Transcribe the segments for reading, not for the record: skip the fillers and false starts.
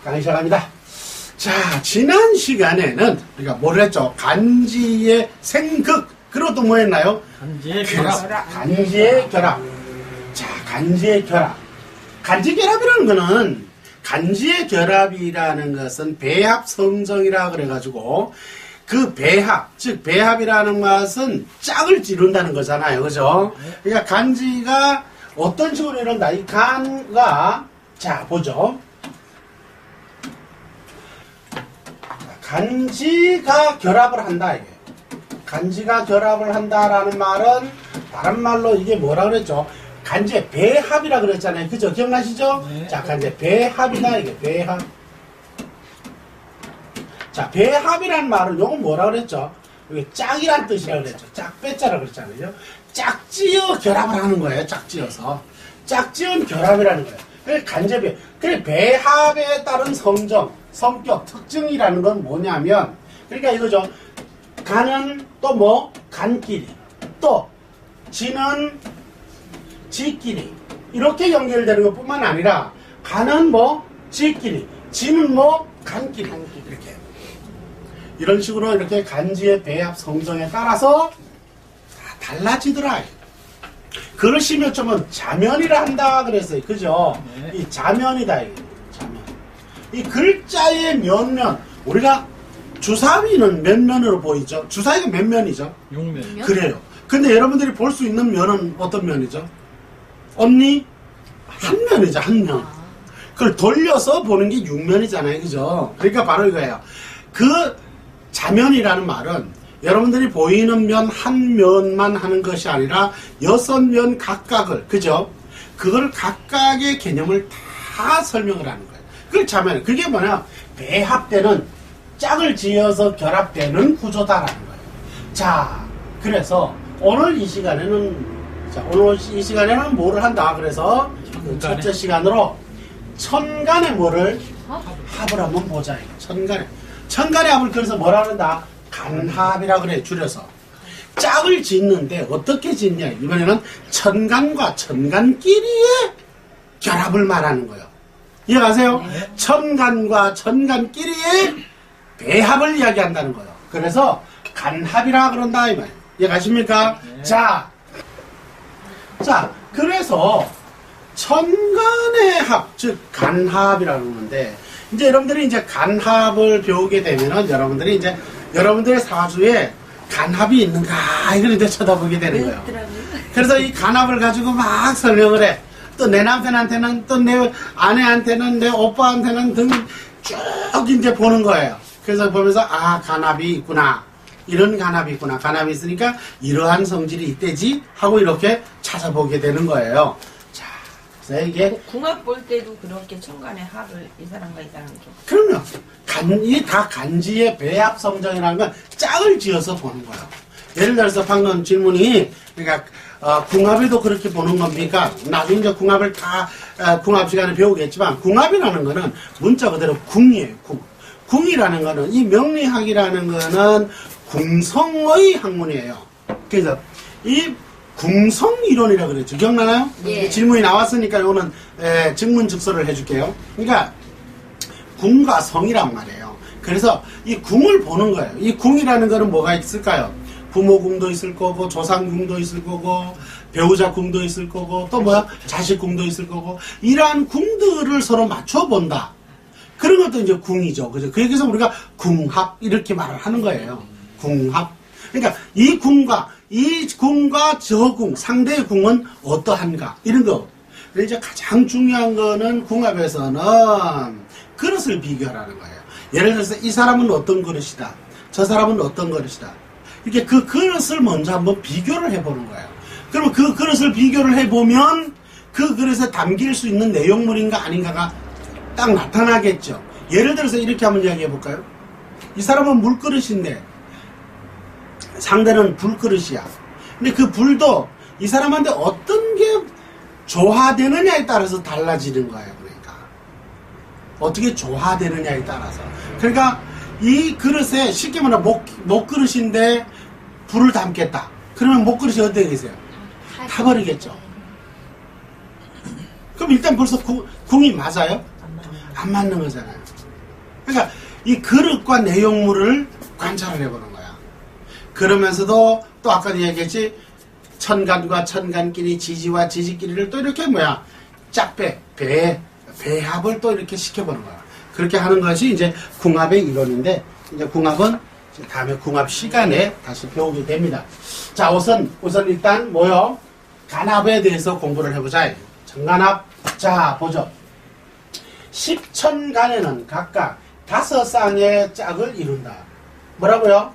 강의 시작합니다. 자, 지난 시간에는 우리가 뭘 했죠? 간지의 생극. 그리고 또 뭐 했나요? 간지의 결합. 간지의 결합. 자, 간지의 결합. 간지 결합이라는 거는, 간지의 결합이라는 것은 배합 성정이라 그래가지고, 그 배합, 즉 배합이라는 것은 짝을 이룬다는 거잖아요. 그죠? 그러니까 간지가 어떤 식으로 이룬다? 이 간과, 자, 보죠. 간지가 결합을 한다, 이게. 간지가 결합을 한다라는 말은, 다른 말로 이게 뭐라 그랬죠? 간지의 배합이라 그랬잖아요. 그죠? 기억나시죠? 네. 자, 간지의 배합이다, 이게. 배합. 자, 배합이라는 말은 요건 뭐라 그랬죠? 이게 짝이란 뜻이라 그랬죠. 짝배자라 그랬잖아요. 짝지어 결합을 하는 거예요. 짝지어서. 짝지은 결합이라는 거예요. 그게 간접이. 그래, 배합에 따른 성정, 성격, 특징이라는 건 뭐냐면, 그러니까 이거죠. 간은 또 뭐? 간끼리. 또, 지는 지끼리. 이렇게 연결되는 것 뿐만 아니라, 간은 뭐? 지끼리. 지는 뭐? 간끼리. 이렇게. 이런 식으로 이렇게 간지의 배합 성정에 따라서 다 달라지더라. 그릇이 몇 점은 자면이라 한다 그랬어요. 그죠? 네. 이 자면이다. 이게. 자면. 이 글자의 면면, 우리가 주사위는 몇 면으로 보이죠? 주사위가 몇 면이죠? 6면. 그래요. 근데 여러분들이 볼 수 있는 면은 어떤 면이죠? 언니? 한 면이죠, 한 면. 그걸 돌려서 보는 게 6면이잖아요. 그죠? 그러니까 바로 이거예요. 그 자면이라는 말은 여러분들이 보이는 면 한 면만 하는 것이 아니라 6면 각각을, 그죠? 그걸 각각의 개념을 다 설명을 하는 거예요. 그걸 자면, 그게 뭐냐? 배합되는, 짝을 지어서 결합되는 구조다라는 거예요. 자, 그래서 오늘 이 시간에는, 자, 오늘 이 시간에는 뭐를 한다? 그래서 그 첫째 시간으로 천간의 뭐를 합을 한번 보자. 천간의. 천간의 합을 그래서 뭐라 그런다? 간합이라 그래, 줄여서. 짝을 짓는데 어떻게 짓냐? 이번에는 천간과 천간끼리의 결합을 말하는 거예요. 이해가세요? 네. 천간과 천간끼리의 배합을 이야기한다는 거예요. 그래서 간합이라 그런다, 이 말이에요. 이해가십니까? 네. 자, 그래서 천간의 합, 즉 간합이라고 하는데, 이제 여러분들이 이제 간합을 배우게 되면은 여러분들이 이제 여러분들의 사주에 간합이 있는가 이걸 이제 쳐다보게 되는 거예요. 그래서 이 간합을 가지고 막 설명을 해. 또 내 남편한테는, 또 내 아내한테는, 내 오빠한테는 등 쭉 이제 보는 거예요. 그래서 보면서 아, 간합이 있구나. 이런 간합이 있구나. 간합이 있으니까 이러한 성질이 있대지 하고 이렇게 찾아보게 되는 거예요. 그래서 이게 궁합 볼 때도 그렇게 천간의 합을 이 사람과 이 사람 좀. 그럼요. 이 다 간지의 배합 성정이라는 건 짝을 지어서 보는 거예요. 예를 들어서 방금 질문이, 그러니까 궁합에도 그렇게 보는 겁니까? 나중에 이제 궁합을 다 궁합 시간에 배우겠지만, 궁합이라는 거는 문자 그대로 궁이에요. 궁. 궁이라는 거는, 이 명리학이라는 거는 궁성의 학문이에요. 그래서 이 궁성 이론이라 그랬죠. 기억나나요? 예. 질문이 나왔으니까 이거는 증문즉서를 해줄게요. 그러니까 궁과 성이란 말이에요. 그래서 이 궁을 보는 거예요. 이 궁이라는 거는 뭐가 있을까요? 부모 궁도 있을 거고, 조상 궁도 있을 거고, 배우자 궁도 있을 거고, 또 뭐야? 자식 궁도 있을 거고, 이러한 궁들을 서로 맞춰본다. 그런 것도 이제 궁이죠. 그죠? 그래서 우리가 궁합 이렇게 말을 하는 거예요. 궁합. 그러니까 이 궁과 저 궁, 상대의 궁은 어떠한가, 이런 거. 근데 이제 가장 중요한 거는 궁합에서는 그릇을 비교하라는 거예요. 예를 들어서 이 사람은 어떤 그릇이다, 저 사람은 어떤 그릇이다. 이렇게 그 그릇을 먼저 한번 비교를 해보는 거예요. 그러면 그 그릇을 비교를 해보면 그 그릇에 담길 수 있는 내용물인가 아닌가가 딱 나타나겠죠. 예를 들어서 이렇게 한번 이야기해 볼까요? 이 사람은 물그릇인데 상대는 불그릇이야. 근데 그 불도 이 사람한테 어떤 게 조화되느냐에 따라서 달라지는 거예요. 그러니까 어떻게 조화되느냐에 따라서. 그러니까 이 그릇에 쉽게 말하면 목그릇인데 불을 담겠다. 그러면 목그릇이 어떻게 되세요? 타버리겠죠. 그럼 일단 벌써 궁이 맞아요? 안 맞는 거잖아요. 그러니까 이 그릇과 내용물을 관찰을 해보는 거야. 그러면서도 또 아까도 얘기했지, 천간과 천간끼리, 지지와 지지끼리를 또 이렇게 배합을 또 이렇게 시켜보는 거야. 그렇게 하는 것이 이제 궁합의 이론인데, 이제 궁합은 다음에 궁합 시간에 다시 배우게 됩니다. 자, 우선 일단 뭐요? 간합에 대해서 공부를 해보자. 정간합. 자, 보죠. 십천간에는 각각 5쌍의 짝을 이룬다. 뭐라고요?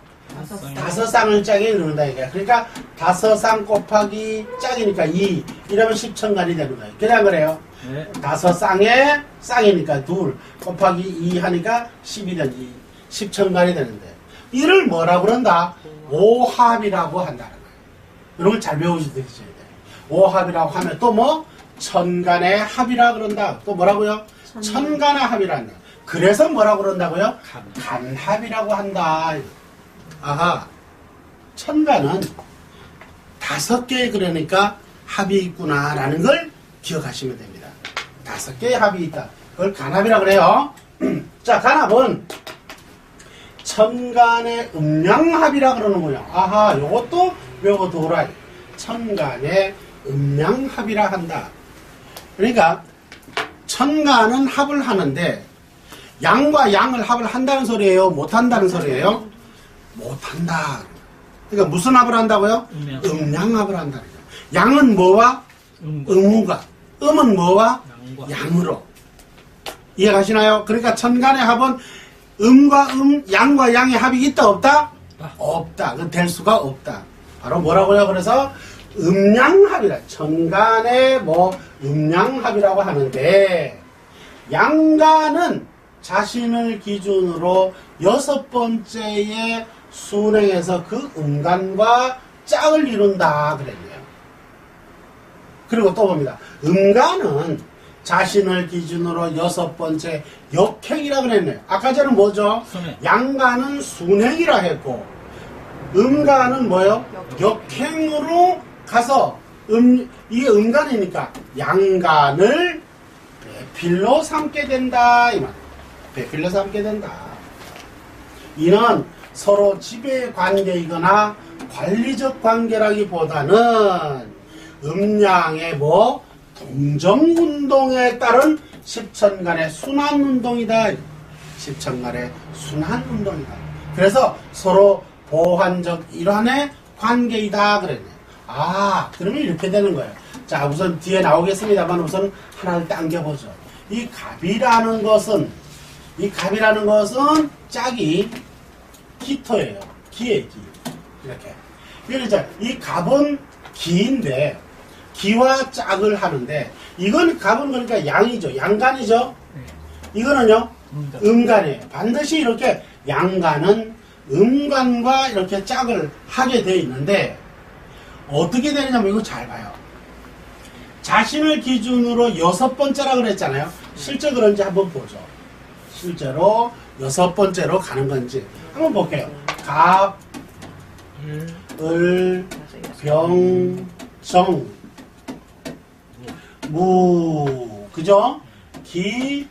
5쌍을 짝에 이룬다. 이게. 그러니까 5쌍 곱하기 짝이니까 2. 이러면 십천간이 되는 거예요. 그냥 그래요. 네. 5쌍의 쌍이니까 2 곱하기 2 하니까 12는 2. 십천간이 되는데. 이를 뭐라고 그런다? 오합이라고 한다는 거예요. 이런 걸 잘 배우셔야 돼요. 오합이라고 하면 또 뭐? 천간의 합이라 그런다. 또 뭐라고요? 천간의 합이라 한다. 그래서 뭐라고 그런다고요? 간합이라고 한다. 아하. 천간은 5개 그러니까 합이 있구나라는 걸 기억하시면 됩니다. 5개의 합이 있다. 그걸 간합이라고 그래요. 자, 간합은 천간의 음양합이라 그러는군요. 아하, 요것도 외워도 오라이. 천간의 음양합이라 한다. 그러니까 천간은 합을 하는데 양과 양을 합을 한다는 소리예요? 못한다는 소리예요? 못한다. 그러니까 무슨 합을 한다고요? 음양합을 한다는 거예요. 양은 뭐와? 음과. 음은 뭐와? 양으로. 이해가시나요? 그러니까 천간의 합은 음과 양과 양의 합이 있다 없다? 없다. 그 될 수가 없다. 바로 뭐라고요? 그래서 음양합이라. 천간의 음양합이라고 하는데, 양간은 자신을 기준으로 6번째의 순행에서 그 음간과 짝을 이룬다 그랬네요. 그리고 또 봅니다. 음간은 자신을 기준으로 6번째 역행이라 그랬네요. 아까 전에 뭐죠? 순행. 양간은 순행이라 했고, 음간은 뭐요? 역행으로 가서 이게 음간이니까 양간을 배필로 삼게 된다 이 말. 배필로 삼게 된다. 이는 서로 지배 관계이거나 관리적 관계라기보다는 음양의 동정운동에 따른 십천간의 순환운동이다. 십천간의 순환운동이다. 그래서 서로 보완적 일환의 관계이다 그랬네. 아, 그러면 이렇게 되는 거예요. 자, 우선 뒤에 나오겠습니다만 우선 하나를 당겨보죠. 이 갑이라는 것은 짝이 기토예요. 기의 기. 이렇게. 그러니까 이 갑은 기인데 기와 짝을 하는데, 이건 갑은 그러니까 양이죠. 양간이죠. 이거는요 음간이에요. 반드시 이렇게 양간은 음간과 이렇게 짝을 하게 되어 있는데, 어떻게 되느냐면 이거 잘 봐요. 자신을 기준으로 6번째라 그랬잖아요. 실제 그런지 한번 보죠. 실제로 6번째로 가는 건지 한번 볼게요. 갑, 을, 병, 정, 무, 그죠? 기,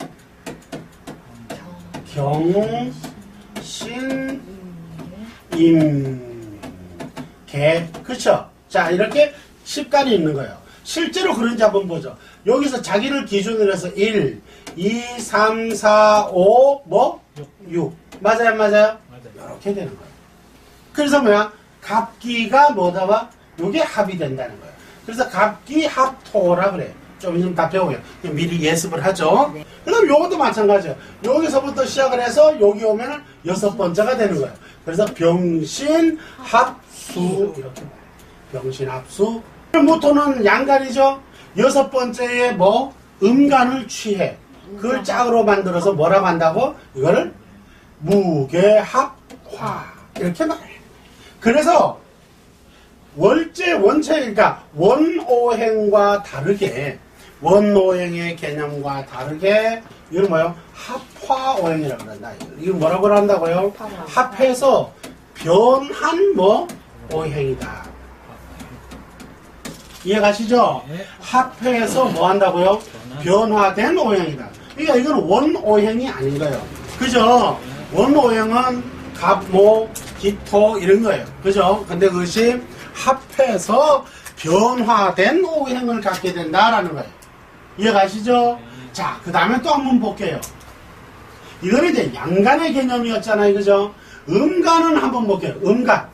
경, 신, 임, 개, 그쵸? 자, 이렇게 10간이 있는 거예요. 실제로 그런지 한번 보죠. 여기서 자기를 기준으로 해서 1, 2, 3, 4, 5, 6. 맞아요, 안 맞아요? 이렇게 되는 거예요. 그래서 뭐야? 갑기가 뭐다와? 요게 합이 된다는 거예요. 그래서 갑기 합토라 그래. 좀 있으면 다 배워요. 미리 예습을 하죠. 네. 그럼 요것도 마찬가지예요. 여기서부터 시작을 해서 여기 오면은 6번째가 되는 거예요. 그래서 병신 합수 이렇게 봐요. 병신 합수. 무토는 양간이죠. 6번째에 음간을 취해. 그걸 짝으로 만들어서 뭐라고 한다고? 이거를 무게합화 이렇게 말해요. 그래서 원체 그러니까 원오행과 다르게, 원오행의 개념과 다르게 이건 뭐예요? 합화오행이라고 그런다. 이거 뭐라고 한다고요? 합해서 변한 오행이다. 이해가시죠? 네. 합해서 뭐 한다고요? 변화된 오행이다. 그러니까 이건 원오행이 아닌 거예요. 그죠? 원오행은 갑, 목, 기토 이런 거예요. 그죠? 근데 그것이 합해서 변화된 오행을 갖게 된다라는 거예요. 이해가시죠? 자, 그 다음에 또 한번 볼게요. 이거는 이제 양간의 개념이었잖아요. 그죠? 음간은 한번 볼게요. 음간.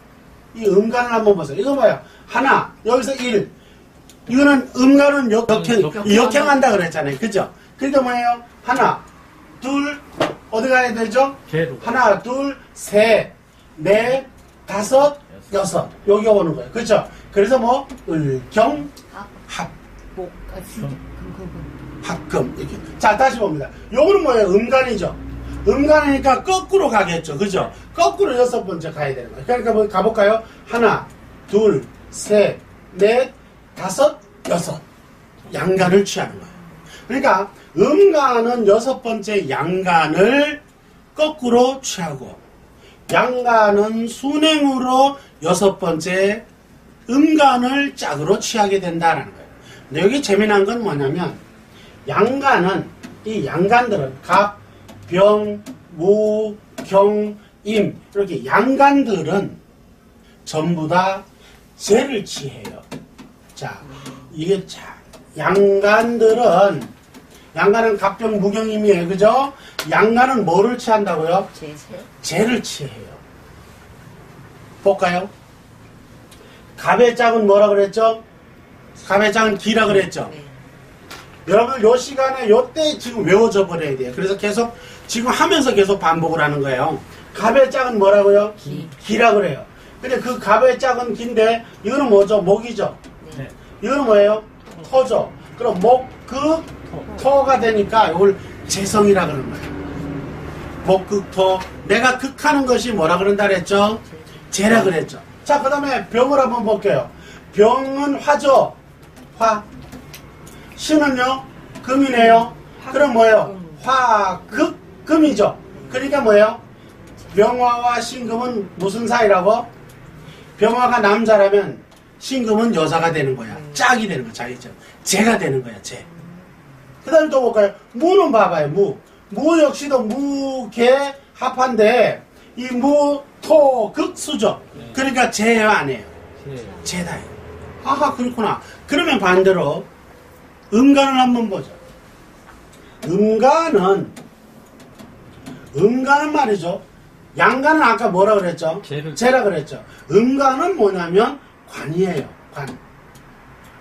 이 음간을 한번 보세요. 이거 봐요. 하나, 여기서 1. 이거는 음간은 역행한다 그랬잖아요. 그죠? 그러니까 뭐예요? 하나, 둘, 어디 가야 되죠? 개로. 하나, 둘, 셋, 넷, 다섯, 여섯. 여기 오는 거예요. 그죠? 그래서 뭐, 을경, 합, 목, 합금. 이렇게. 자, 다시 봅니다. 요거는 뭐예요? 음간이죠. 음간이니까 거꾸로 가겠죠. 그죠? 거꾸로 6번째 가야 되는 거예요. 그러니까 뭐 가볼까요? 하나, 둘, 셋, 넷, 다섯, 여섯. 양간을 취하는 거예요. 그러니까 음간은 6번째 양간을 거꾸로 취하고 양간은 순행으로 6번째 음간을 짝으로 취하게 된다는 거예요. 근데 여기 재미난 건 뭐냐면 양간은 이 양간들은 갑, 병, 무, 경, 임 이렇게 양간들은 전부 다 재를 취해요. 자, 이게 자 양간은 갑병, 무경임이에요. 그죠? 양간은 뭐를 취한다고요? 재를 취해요. 볼까요? 갑의 짝은 뭐라 그랬죠? 갑의 짝은 기라 그랬죠? 네. 여러분 요 시간에 요때 지금 외워져 버려야 돼요. 그래서 계속 지금 하면서 계속 반복을 하는 거예요. 갑의 짝은 뭐라고요? 기라 그래요. 근데 그 갑의 짝은 기인데 이거는 뭐죠? 목이죠? 네. 이거는 뭐예요? 토죠. 그럼 목, 극, 토가 되니까 이걸 재성이라 그러는 거예요. 목, 극, 토. 내가 극하는 것이 뭐라 그런다 그랬죠? 재라 그랬죠. 자, 그 다음에 병을 한번 볼게요. 병은 화죠. 화. 신은요? 금이네요. 그럼 뭐예요? 화, 극, 금이죠. 그러니까 뭐예요? 병화와 신금은 무슨 사이라고? 병화가 남자라면 신금은 여자가 되는 거야. 짝이 되는 거야. 자기죠. 재가 되는 거야. 재. 그 다음에 또 볼까요? 무는 봐봐요. 무. 무 역시도 무, 개, 합한데 이 무, 토, 극, 수죠. 그러니까 재예요? 아니에요? 재다예요. 아하, 그렇구나. 그러면 반대로 음간을 한번 보죠. 음간은 말이죠. 양간은 아까 뭐라 그랬죠? 재라 그랬죠. 음간은 뭐냐면 관이에요. 관.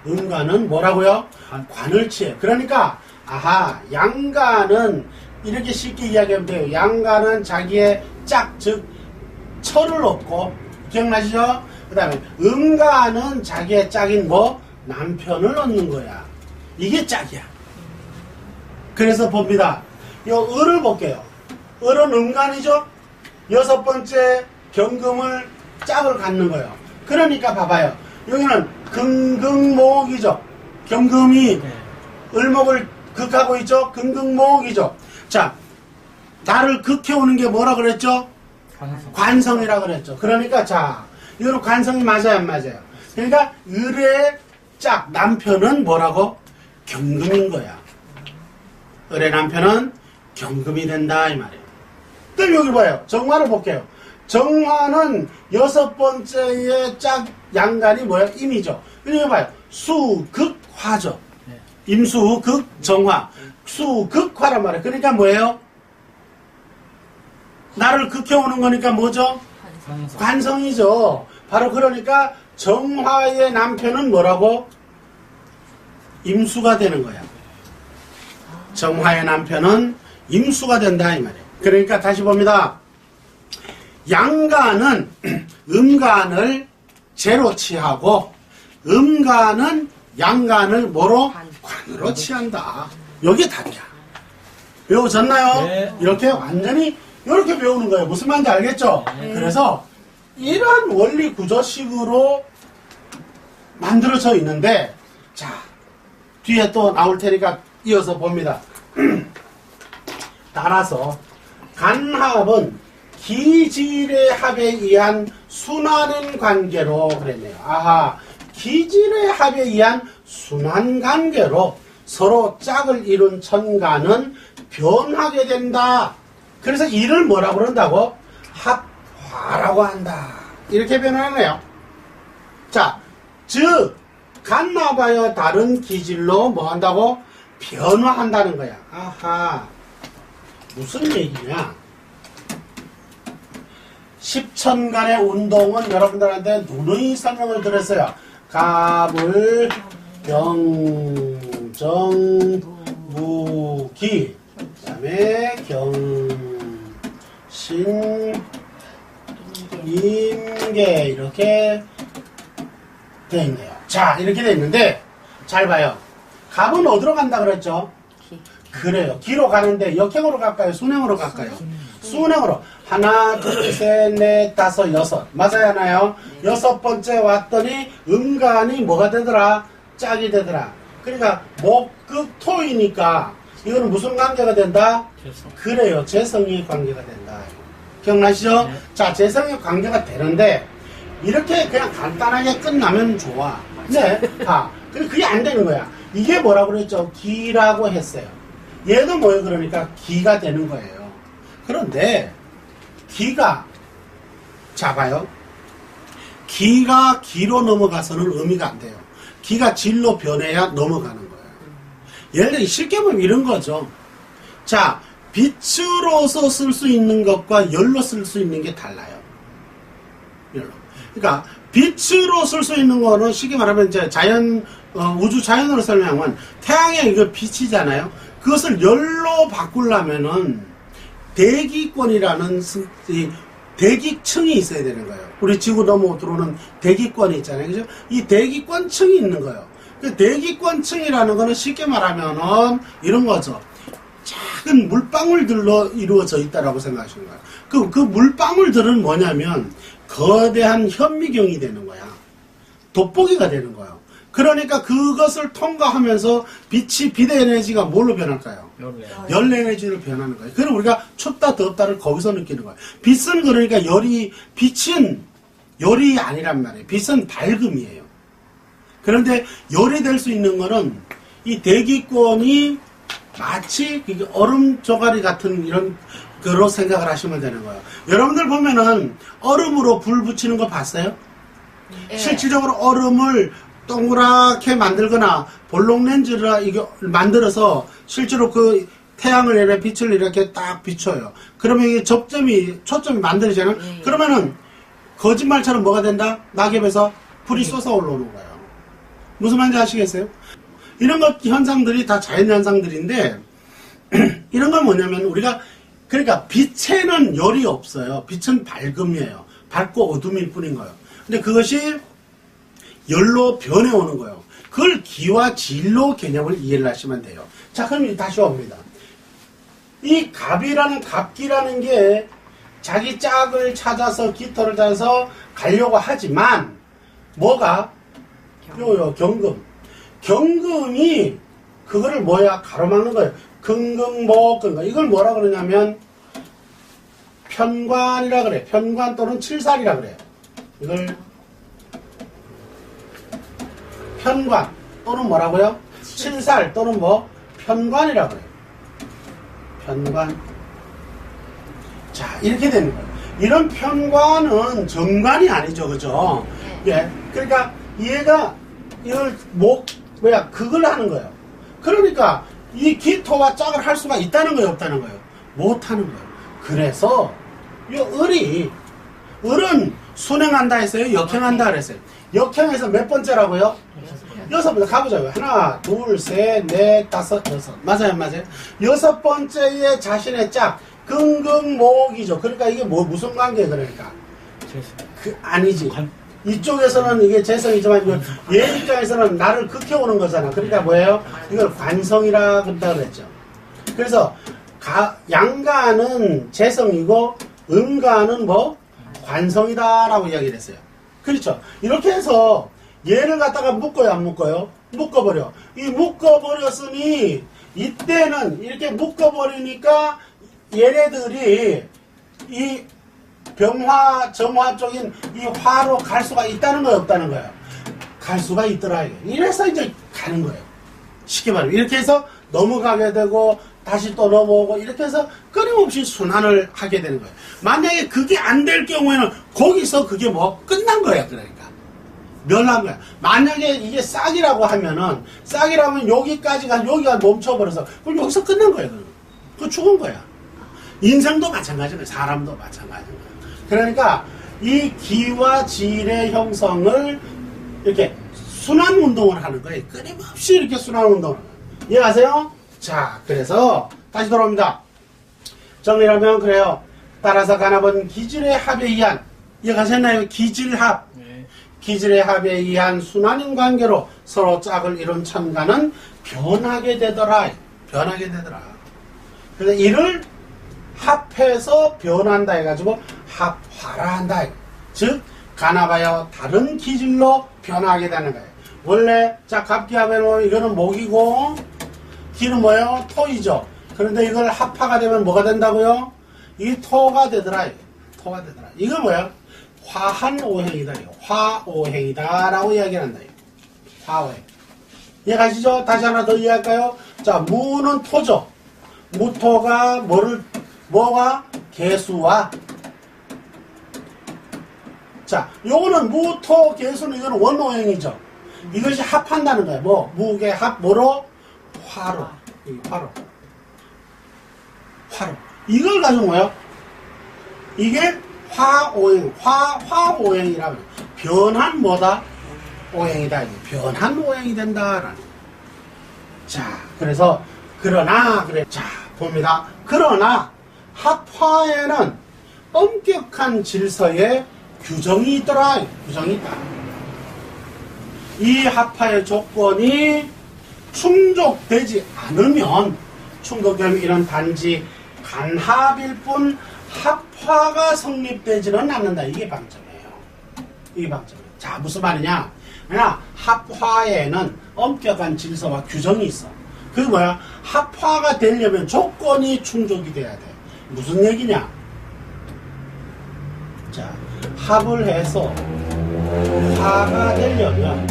음간은 뭐라고요? 관을 취해요. 그러니까 아하, 양간은 이렇게 쉽게 이야기하면 돼요. 양간은 자기의 짝, 즉 철을 얻고 기억나시죠? 그 다음에 음간은 자기의 짝인 뭐? 남편을 얻는 거야. 이게 짝이야. 그래서 봅니다. 요 을을 볼게요. 을은 음간이죠? 6번째 경금을 짝을 갖는 거예요. 그러니까 봐봐요. 여기는 금금목이죠. 경금이 을목을 극하고 있죠? 금금목이죠. 자, 나를 극해오는 게 뭐라 그랬죠? 관성이라 그랬죠. 그러니까 자, 이거는 관성이 맞아요, 안 맞아요? 그러니까 을의 짝, 남편은 뭐라고? 경금인 거야. 을의 남편은 경금이 된다, 이 말이에요. 그럼 여기 봐요. 정화를 볼게요. 정화는 6번째의 짝 양간이 뭐야? 임이죠. 여기 봐요. 수, 극, 화죠. 임수, 극, 정화. 수, 극, 화란 말이에요. 그러니까 뭐예요? 나를 극해오는 거니까 뭐죠? 관성이죠. 바로 그러니까 정화의 남편은 뭐라고? 임수가 되는 거야. 정화의 남편은 임수가 된다 이 말이에요. 그러니까 다시 봅니다. 양간은 음간을 재로 취하고 음간은 양간을 뭐로? 관으로 취한다. 이게 답이야. 외워졌나요? 네. 이렇게 완전히 이렇게 배우는 거예요. 무슨 말인지 알겠죠? 네. 그래서 이런 원리 구조식으로 만들어져 있는데 자 뒤에 또 나올 테니까 이어서 봅니다. 따라서 간합은 기질의 합에 의한 순환인 관계로 그랬네요. 아하, 기질의 합에 의한 순환 관계로 서로 짝을 이룬 천간은 변하게 된다. 그래서 이를 뭐라고 그런다고? 합화라고 한다. 이렇게 변하네요. 자, 즉 같나봐요 다른 기질로 뭐 한다고? 변화한다는 거야. 아하, 무슨 얘기냐? 10천간의 운동은 여러분들한테 누누이 설명을 드렸어요. 갑을, 병, 정, 무, 기. 그 다음에 경, 신, 임계. 이렇게 되어 있네요. 자, 이렇게 되어 있는데, 잘 봐요. 갑은 어디로 간다 그랬죠? 그래요. 기로 가는데 역행으로 갈까요? 순행으로 갈까요? 순행으로. 하나, 둘, 셋, 넷, 다섯, 여섯. 맞아요, 하나요? 여섯 번째 왔더니 음간이 뭐가 되더라? 짝이 되더라. 그러니까 목극토이니까 이거는 무슨 관계가 된다? 그래요. 재성의 관계가 된다. 기억나시죠? 네. 자, 재성의 관계가 되는데 이렇게 그냥 간단하게 끝나면 좋아. 네. 근데 그게 안 되는 거야. 이게 뭐라고 그랬죠? 기라고 했어요. 얘도 뭐예요? 그러니까 기가 되는 거예요. 그런데 기가, 자 봐요. 기가 기로 넘어가서는 의미가 안 돼요. 기가 질로 변해야 넘어가는 거예요. 예를 들어 쉽게 보면 이런 거죠. 자, 빛으로서 쓸 수 있는 것과 열로 쓸 수 있는 게 달라요. 열로. 그러니까 빛으로 쓸 수 있는 거는 쉽게 말하면 이제 자연, 우주 자연으로 설명하면 태양의 이거 빛이잖아요. 그것을 열로 바꾸려면은 대기권이라는 대기층이 있어야 되는 거예요. 우리 지구 넘어 들어오는 대기권이 있잖아요. 그죠? 이 대기권층이 있는 거예요. 그 대기권층이라는 거는 쉽게 말하면은 이런 거죠. 작은 물방울들로 이루어져 있다라고 생각하시는 거예요. 그 물방울들은 뭐냐면 거대한 현미경이 되는 거야. 돋보기가 되는 거예요. 그러니까 그것을 통과하면서 빛 에너지가 뭘로 변할까요? 열 에너지로 변하는 거예요. 그럼 우리가 춥다 덥다를 거기서 느끼는 거예요. 빛은 그러니까 빛은 열이 아니란 말이에요. 빛은 밝음이에요. 그런데 열이 될 수 있는 거는 이 대기권이 마치 얼음 조가리 같은 이런 그런 생각을 하시면 되는 거예요. 여러분들 보면은 얼음으로 불 붙이는 거 봤어요? 네. 실질적으로 얼음을 동그랗게 만들거나 볼록 렌즈를 이거 만들어서 실제로 그 태양을 이렇게 빛을 이렇게 딱 비춰요. 그러면 이게 초점이 만들어지잖아요. 그러면은 거짓말처럼 뭐가 된다? 낙엽에서 불이 쏟아 올라오는 거예요. 무슨 말인지 아시겠어요? 이런 것 현상들이 다 자연 현상들인데 이런 건 뭐냐면 우리가 그러니까 빛에는 열이 없어요. 빛은 밝음이에요. 밝고 어둠일 뿐인 거예요. 근데 그것이 열로 변해오는 거예요. 그걸 기와 질로 개념을 이해를 하시면 돼요. 자, 그럼 다시 옵니다. 이 갑기라는 게 자기 짝을 찾아서 깃털을 찾아서 가려고 하지만 뭐가? 경금. 경금이 그거를 가로막는 거예요. 근근목근거. 이걸 뭐라 그러냐면 편관이라 그래. 편관 또는 칠살이라 그래요. 이걸 편관 또는 뭐라고요? 칠살 또는 편관이라 그래요. 편관. 자, 이렇게 되는 거예요. 이런 편관은 정관이 아니죠. 그죠? 예. 그러니까 얘가 이걸 그걸 하는 거예요. 그러니까 이 기토와 짝을 할 수가 있다는 거예요, 없다는 거예요? 못 하는 거예요. 그래서 이 을은 순행한다 했어요? 역행한다 그랬어요? 역행에서 몇 번째라고요? 여섯 번째. 가보자고요. 하나, 둘, 셋, 넷, 다섯, 여섯. 맞아요, 맞아요? 여섯 번째에 자신의 짝, 근근목이죠. 그러니까 이게 무슨 관계예요, 그러니까? 아니지. 이쪽에서는 이게 재성이지만 얘 입장에서는 나를 극혀오는 거잖아. 그러니까 뭐예요? 이걸 관성이라 그랬다 그랬죠. 그래서 양가는 재성이고 음가는 관성이다라고 이야기를 했어요. 그렇죠. 이렇게 해서 얘를 갖다가 묶어요, 안 묶어요? 묶어버려. 이 묶어버렸으니 이때는 이렇게 묶어버리니까 얘네들이 이 병화, 정화 쪽인 이 화로 갈 수가 있다는 거예요, 없다는 거예요? 갈 수가 있더라. 이래서 이제 가는 거예요. 쉽게 말하면. 이렇게 해서 넘어가게 되고, 다시 또 넘어오고 이렇게 해서 끊임없이 순환을 하게 되는 거예요. 만약에 그게 안 될 경우에는 거기서 그게 뭐 끝난 거야. 그러니까 멸한 거야. 만약에 이게 싹이라고 하면은 싹이라면 여기까지가 여기가 멈춰버려서 그럼 여기서 끝난 거야. 그 죽은 거야. 인생도 마찬가지예요. 사람도 마찬가지예요. 그러니까 이 기와 질의 형성을 이렇게 순환 운동을 하는 거예요. 끊임없이 이렇게 순환 운동을. 이해하세요? 자, 그래서 다시 돌아옵니다. 정리하면 그래요. 따라서 간합은 기질의 합에 의한, 이해가셨나요? 기질합. 네. 기질의 합에 의한 순환인 관계로 서로 짝을 이룬 천간은 변하게 되더라. 변하게 되더라. 그래서 이를 합해서 변한다 해가지고 합화라 한다. 즉 간합하여 다른 기질로 변하게 되는 거예요. 원래 자 갑기하면 이거는 목이고 기는 뭐예요? 토이죠. 그런데 이걸 합화가 되면 뭐가 된다고요? 이 토가 되더라. 토가 되더라. 이거 뭐예요? 화한 오행이다. 화오행이다 라고 이야기한다. 화오행. 이해가시죠? 다시 하나 더 이해할까요? 자, 무는 토죠. 무토가 뭐가 개수와, 자, 요거는 무토 개수는 이거는 원오행이죠. 이것이 합한다는 거예요. 뭐 무게 합 뭐로? 화로. 화로. 화로. 이걸 가지고 뭐예요? 이게 화오행, 화오행이라고 해요. 변한 뭐다? 오행이다. 변한 오행이 된다라는. 자, 그래서 그러나 그래. 자, 봅니다. 그러나 합화에는 엄격한 질서에 규정이 있더라. 규정이 있다. 이 합화의 조건이 충족되지 않으면 충족되면 이런 단지 간합일 뿐 합화가 성립되지는 않는다. 이게 방점이에요. 이게 방점이에요. 자, 무슨 말이냐? 그러나 합화에는 엄격한 질서와 규정이 있어. 그게 뭐야? 합화가 되려면 조건이 충족이 돼야 돼. 무슨 얘기냐? 자, 합을 해서 화가 되려면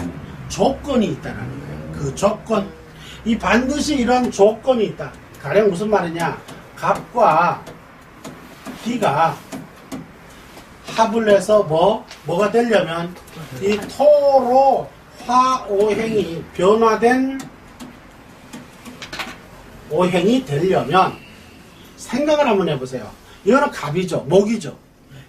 조건이 있다는 거예요. 그 조건. 이 반드시 이런 조건이 있다. 가령 무슨 말이냐? 갑과 기가 합을 해서 뭐가 되려면 이 토로 화오행이 변화된 오행이 되려면 생각을 한번 해보세요. 이거는 갑이죠. 목이죠.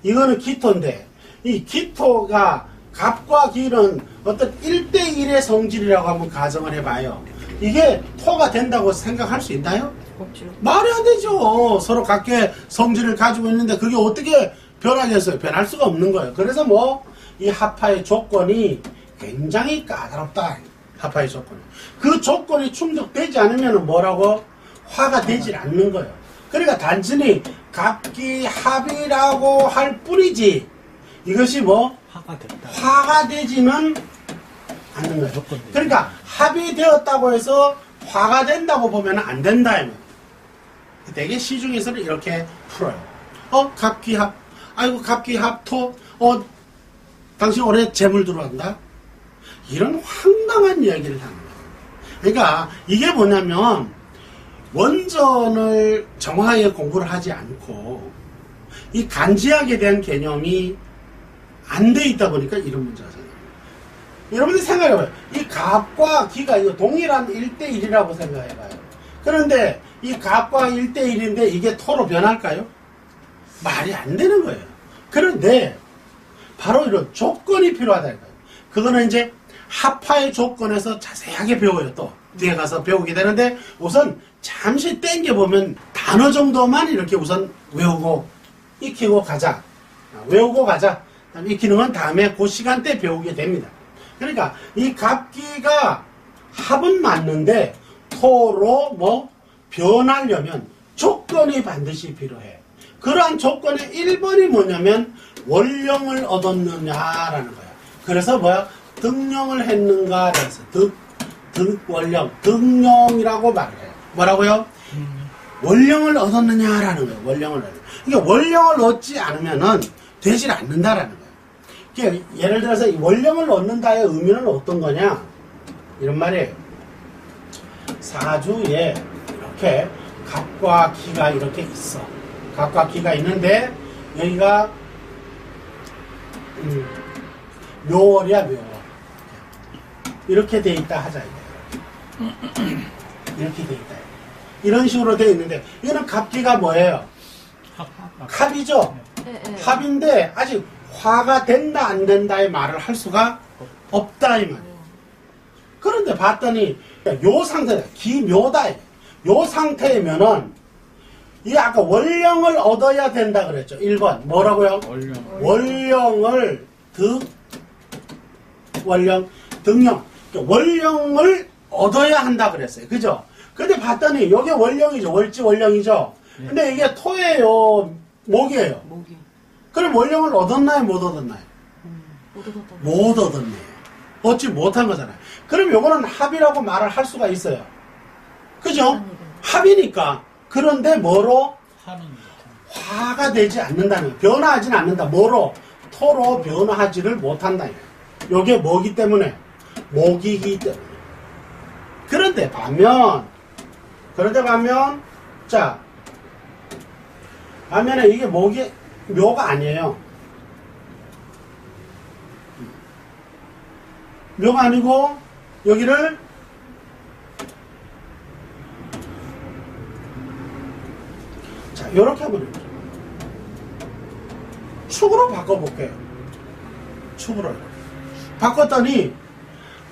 이거는 기토인데 이 기토가 갑과 기는 어떤 1대1의 성질이라고 한번 가정을 해봐요. 이게 토가 된다고 생각할 수 있나요? 없죠. 말이 안 되죠. 서로 각계 성질을 가지고 있는데 그게 어떻게 변하겠어요? 변할 수가 없는 거예요. 그래서 이 합화의 조건이 굉장히 까다롭다. 합화의 조건이. 그 조건이 충족되지 않으면 뭐라고? 화가 되질 않는 거예요. 그러니까 단순히 갑기합이라고 할 뿐이지 이것이 화가 됐다. 화가 되지는 않는 거예요. 그러니까 합이 되었다고 해서 화가 된다고 보면 안 된다. 되게 시중에서는 이렇게 풀어요. 갑기합. 아이고 갑기합 토. 당신 올해 재물 들어간다. 이런 황당한 이야기를 하는 거예요. 그러니까 이게 뭐냐면 원전을 정확하게 공부를 하지 않고 이 간지학에 대한 개념이 안 돼 있다 보니까 이런 문제가 생겨요. 여러분들 생각해봐요. 이 갑과 기가 이거 동일한 1대1이라고 생각해봐요. 그런데 이 갑과 1대1인데 이게 토로 변할까요? 말이 안 되는 거예요. 그런데 바로 이런 조건이 필요하다니까요. 그거는 이제 합화의 조건에서 자세하게 배워요. 또 뒤에 가서 배우게 되는데 우선 잠시 땡겨보면 단어 정도만 이렇게 우선 외우고 익히고 가자. 외우고 가자. 익히는 건 다음에 그 시간대 배우게 됩니다. 그러니까 이 갑기가 합은 맞는데 토로 변하려면 조건이 반드시 필요해. 그러한 조건의 1번이 뭐냐면 원령을 얻었느냐라는 거야. 그래서 득령을 했는가 그래서 득원령 득령이라고 말을 해요. 뭐라고요? 원령을 얻었느냐라는 거예요. 원령을 얻는. 그러니까 원령을 얻지 않으면은 되질 않는다라는 거예요. 그러니까 예를 들어서 이 원령을 얻는다의 의미는 어떤 거냐? 이런 말이에요. 사주에 이렇게 갑과 기가 이렇게 있어. 갑과 기가 있는데 여기가 묘월이야, 묘월. 이렇게 돼 있다 하자 이거. 이렇게 돼 있다. 이런 식으로 돼 있는데 이거는 갑기가 뭐예요? 합이죠. 합인데 아직 화가 된다 안 된다의 말을 할 수가 없다 이 말이에요. 그런데 봤더니 요 상태다. 기묘다. 요 상태면은 이 아까 원령을 얻어야 된다 그랬죠. 1번 뭐라고요? 원령을 원령 등령 원령을 얻어야 한다 그랬어요. 그죠? 근데 봤더니 여기 원령이죠. 월지 원령이죠. 근데 이게 토예요. 목이에요. 목이. 그럼 원령을 얻었나요? 못 얻었나요? 못 얻었네요. 얻지 못한 거잖아요. 그럼 요거는 합이라고 말을 할 수가 있어요. 그죠? 합이니까. 그런데 뭐로? 화가 되지 않는다는 거예요. 변화하지는 않는다. 뭐로? 토로 변화하지를 못한다. 요게 뭐기 때문에? 목이기 때문에. 그런데 반면 자 반면에 이게 목이 묘가 아니에요. 묘가 아니고 여기를 자 요렇게 한번 해보죠. 축으로 바꿔볼게요. 축으로 바꿨더니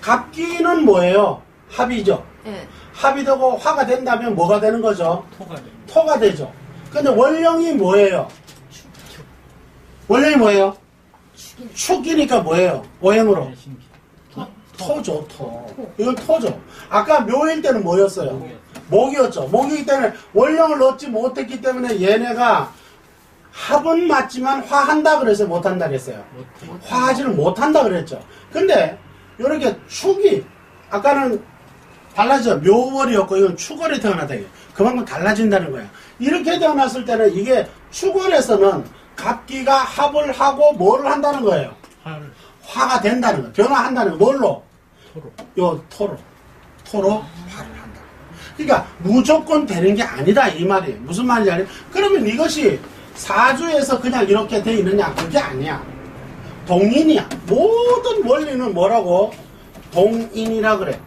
갑기는 뭐예요? 합이죠. 네. 합이 되고 화가 된다면 뭐가 되는 거죠? 토가 됩니다. 토가 되죠. 근데 원령이 뭐예요? 원령이 뭐예요? 축이니까 뭐예요? 오행으로 토죠, 토. 이건 토죠. 아까 묘일 때는 뭐였어요? 목이었죠. 목이기 때문에 원령을 얻지 못했기 때문에 얘네가 합은 맞지만 화한다 그랬어요? 못한다 그랬어요? 화하지를 못한다 그랬죠. 근데 이렇게 축이 아까는 달라져. 묘월이었고 이건 축월에 태어나다. 그만큼 달라진다는 거야. 이렇게 태어났을 때는 이게 축월에서는 갑기가 합을 하고 뭐를 한다는 거예요? 화가 된다는 거예요. 변화한다는 거예요. 뭘로? 요 토로 화를 한다. 그러니까 무조건 되는 게 아니다 이 말이에요. 무슨 말인지 알아요? 그러면 이것이 사주에서 그냥 이렇게 돼 있느냐? 그게 아니야. 동인이야. 모든 원리는 뭐라고? 동인이라 그래.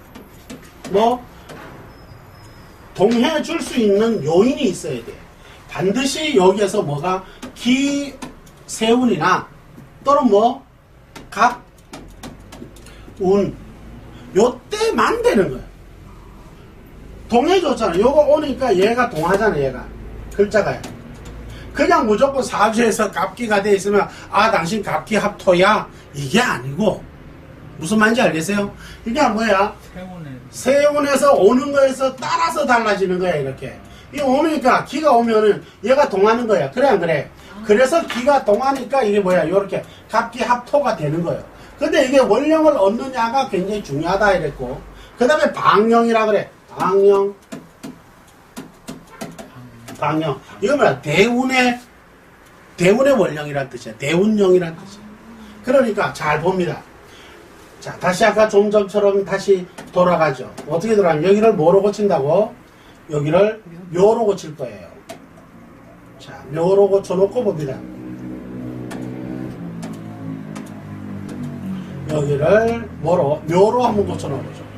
뭐 동해줄 수 있는 요인이 있어야 돼. 반드시 여기에서 뭐가 기세운이나 또는 뭐 갑운 요때만 되는 거예요. 동해줬잖아. 요거 오니까 얘가 동하잖아. 얘가 글자가요. 그냥 무조건 사주에서 갑기가 돼 있으면 아 당신 갑기 합토야 이게 아니고 무슨 말인지 알겠어요? 이게 뭐야? 세운에서 오는 거에서 따라서 달라지는 거야 이렇게. 이 오니까 기가 오면은 얘가 동하는 거야. 그래 안 그래? 그래서 기가 동하니까 이게 뭐야? 요렇게 갑기 합토가 되는 거예요. 근데 이게 원령을 얻느냐가 굉장히 중요하다 이랬고 그 다음에 방령이라 그래. 방령. 이거 뭐야? 대운의 원령이란 뜻이야. 대운령이란 뜻이야. 그러니까 잘 봅니다. 자, 다시 아까 좀 전처럼 다시 돌아가죠. 어떻게 돌아가면 여기를 뭐로 고친다고? 여기를 묘로 고칠 거예요. 자, 묘로 고쳐놓고 봅니다. 여기를 뭐로? 묘로 한번 고쳐놓죠.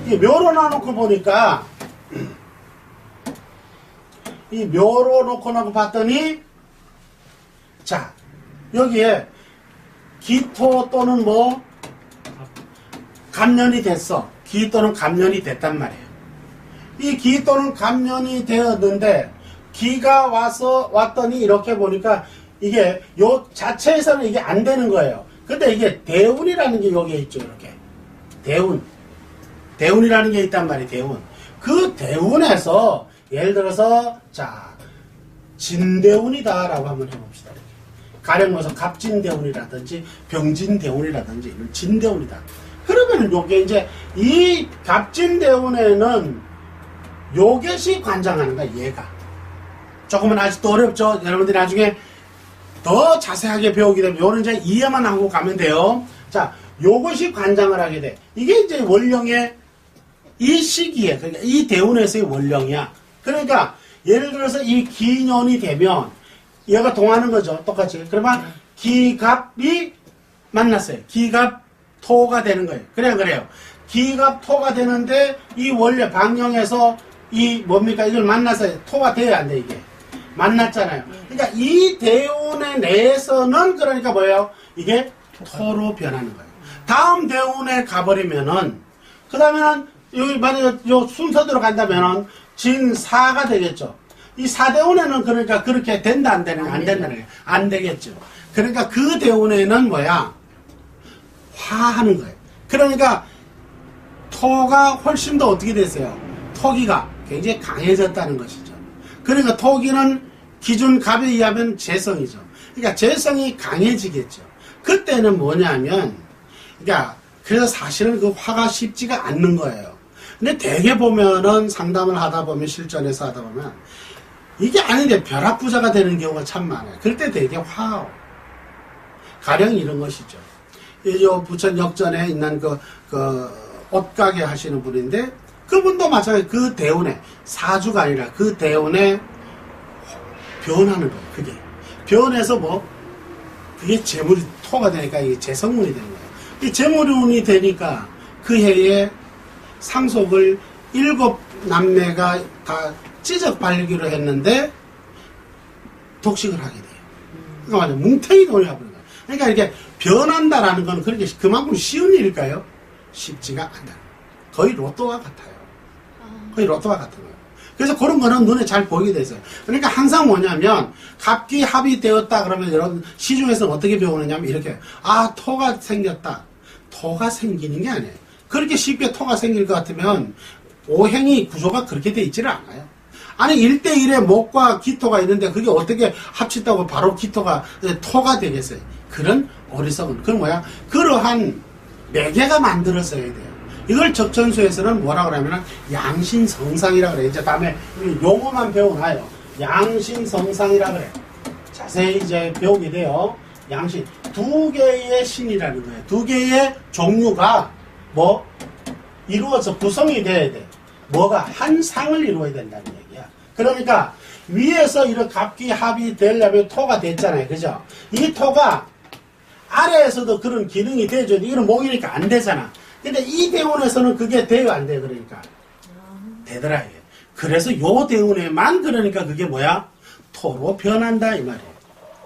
이 묘로 놔놓고 보니까 이 묘로 놓고 나고 봤더니 자, 여기에 기토 또는 뭐 감년이 됐어. 기 또는 감년이 됐단 말이에요. 이 기 또는 감년이 되었는데 기가 왔더니 이렇게 보니까 이게 요 자체에서는 이게 안 되는 거예요. 근데 이게 대운이라는 게 여기에 있죠. 이렇게 대운이라는 게 있단 말이에요. 대운. 그 대운에서 예를 들어서 자 진대운이다 라고 한번 해봅시다. 가령 뭐서 갑진대운이라든지 병진대운이라든지 이런 진대운이다. 그러면은 요게 이제 이 갑진대운에는 요것이 관장하는 거야. 얘가 조금은 아직도 어렵죠. 여러분들이 나중에 더 자세하게 배우게 되면 요는 이제 이해만 하고 가면 돼요. 자, 요것이 관장을 하게 돼. 이게 이제 원령의 이 시기에, 그러니까 이 대운에서의 원령이야. 그러니까 예를 들어서 이 기년이 되면 얘가 동하는 거죠. 똑같이. 그러면 기갑이 만났어요. 기갑토가 되는 거예요. 그래요. 기갑토가 되는데 이 원래 방령에서 이 뭡니까? 이걸 만나서 토가 돼야 안 돼, 이게. 만났잖아요. 그러니까 이 대운에 내에서는 그러니까 뭐예요? 이게 토로 변하는 거예요. 다음 대운에 가버리면은, 그 다음에는, 여기 만약에 요 순서대로 간다면은, 진사가 되겠죠. 이 사대운에는 그러니까 그렇게 된다, 안 되는, 안 된다는 거예요. 안 되겠죠. 그러니까 그 대운에는 뭐야? 화하는 거예요. 그러니까, 토가 훨씬 더 어떻게 됐어요? 토기가 굉장히 강해졌다는 것이죠. 그러니까 토기는 기준 갑에 의하면 재성이죠. 그러니까 재성이 강해지겠죠. 그때는 뭐냐면, 그러니까 그래서 사실은 그 화가 쉽지가 않는 거예요. 근데 대개 보면은 상담을 하다 보면 실전에서 하다 보면 이게 아닌데 벼락부자가 되는 경우가 참 많아요. 그럴 때 되게 화하고 가령 이런 것이죠. 요 부천 역전에 있는 그 옷가게 하시는 분인데 그분도 마찬가지 그 대운에 사주가 아니라 그 대운에 변하는 거예요. 그게 변해서 뭐 그게 재물이 토가 되니까 이게 재성운이 되는 거예요. 이 재물운이 되니까 그 해에 상속을 7남매가 다 찌적 발기로 했는데 독식을 하게 돼요. 그러니까 완전 뭉탱이 돈이 와버린 거예요. 그러니까 이렇게 변한다라는 건 그렇게 그만큼 쉬운 일일까요? 쉽지가 않다. 거의 로또와 같아요. 거의 로또와 같은 거예요. 그래서 그런 거는 눈에 잘 보이게 돼서요. 그러니까 항상 뭐냐면 갑기 합이 되었다 그러면 여러분 시중에서는 어떻게 배우느냐면 이렇게 토가 생겼다. 토가 생기는 게 아니에요. 그렇게 쉽게 토가 생길 것 같으면 오행이 구조가 그렇게 돼 있지를 않아요. 아니 1대1의 목과 기토가 있는데 그게 어떻게 합친다고 바로 기토가 토가 되겠어요. 그런 어리석은 그건 뭐야? 그러한 매개가 만들어져야 돼요. 이걸 적천수에서는 뭐라고 하냐면 양신성상이라고 그래요. 이제 다음에 용어만 배워놔요. 양신성상이라고 그래요. 자세히 이제 배우게 돼요. 양신. 2개의 신이라는 거예요. 2개의 종류가 뭐 이루어져 구성이 돼야 돼. 뭐가 한 상을 이루어야 된다는 얘기야. 그러니까 위에서 이런 갑기 합이 되려면 토가 됐잖아요. 그죠? 이 토가 아래에서도 그런 기능이 돼줘야 돼. 이거는 목이니까 안 되잖아. 근데 이 대운에서는 그게 돼요, 안 돼요? 그러니까. 되더라, 이게. 그래서 요 대운에만 그러니까 그게 뭐야? 토로 변한다, 이 말이에요.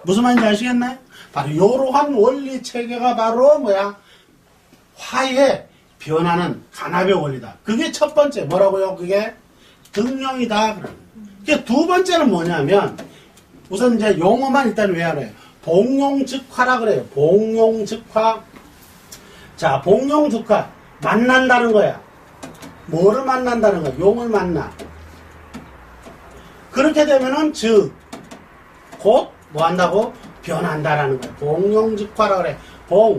무슨 말인지 아시겠나요? 바로 요러한 원리 체계가 바로 뭐야? 화에 변하는 간합의 원리다. 그게 첫 번째. 뭐라고요? 그게 등령이다. 그러는. 두 번째는 뭐냐면, 우선 이제 용어만 일단 외워요. 봉용즉화라 그래요. 봉용즉화. 자, 봉용즉화. 만난다는 거야. 뭐를 만난다는 거야? 용을 만나. 그렇게 되면은 곧 뭐 한다고? 변한다라는 거야. 봉용즉화라 그래.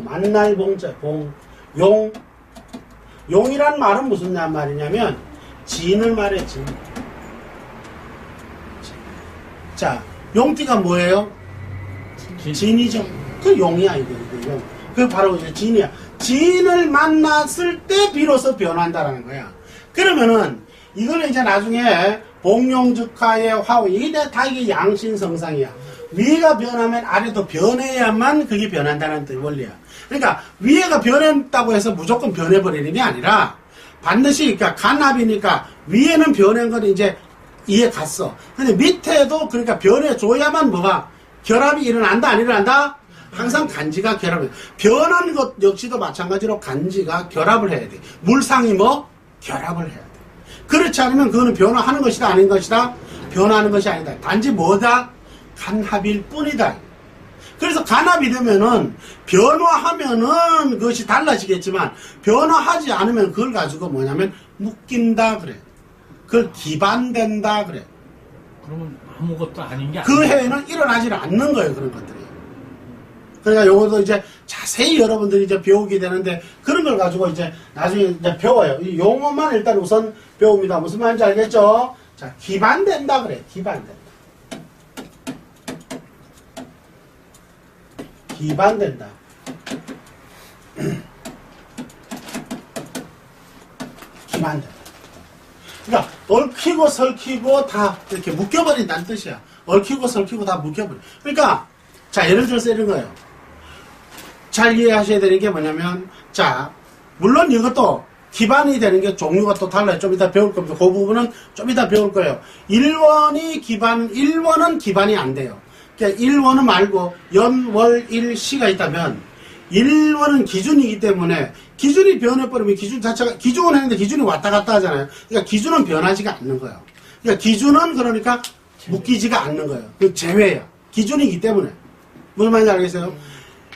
만날 봉자. 용. 용이란 말은 무슨 말이냐면 진을 말해, 진. 자, 용띠가 뭐예요? 진이죠. 그 용이야, 이거 용. 그 바로 이제 진이야. 진을 만났을 때 비로소 변한다라는 거야. 그러면은 이걸 이제 나중에 봉용즉화의 화우 이게 다 이게 양신성상이야. 위가 변하면 아래도 변해야만 그게 변한다는 원리야. 그러니까 위에가 변했다고 해서 무조건 변해버리는 게 아니라 반드시 그러니까 간합이니까 위에는 변한 건 이제 이해 갔어. 근데 밑에도 그러니까 변해줘야만 뭐가 결합이 일어난다 안 일어난다? 항상 간지가 결합해. 변한 것 역시도 마찬가지로 간지가 결합을 해야 돼. 물상이 뭐? 결합을 해야 돼. 그렇지 않으면 그거는 변화하는 것이다 아닌 것이다? 변화하는 것이 아니다. 단지 뭐다? 간합일 뿐이다. 그래서 간합이 되면은 변화하면은 그것이 달라지겠지만 변화하지 않으면 그걸 가지고 뭐냐면 묶인다 그래. 그걸 기반된다 그래. 그러면 아무것도 아닌 게 그 해에는 일어나지 않는 거예요, 그런 것들이. 그러니까 요것도 이제 자세히 여러분들이 이제 배우게 되는데 그런 걸 가지고 이제 나중에 이제 배워요. 이 용어만 일단 우선 배웁니다. 무슨 말인지 알겠죠? 자, 기반된다 그래. 기반된다. 기반된다. 기반된다. 그러니까 얽히고 설키고 다 이렇게 묶여버린다는 뜻이야. 얽히고 설키고 다 묶여버려. 그러니까 자, 예를 들어서 이런 거예요. 잘 이해하셔야 되는 게 뭐냐면, 자, 물론 이것도 기반이 되는 게 종류가 또 달라요. 좀 이따 배울 겁니다. 그 부분은 좀 이따 배울 거예요. 1원은 기반이 안 돼요. 그러니까 1원은 말고 연, 월, 일, 시가 있다면 1원은 기준이기 때문에 기준이 변해버리면 기준 자체가, 기준은 했는데 기준이 왔다 갔다 하잖아요. 그러니까 기준은 변하지가 않는 거예요. 그러니까 기준은 그러니까 묶이지가 않는 거예요. 그 제외야. 기준이기 때문에. 무슨 말인지 알겠어요?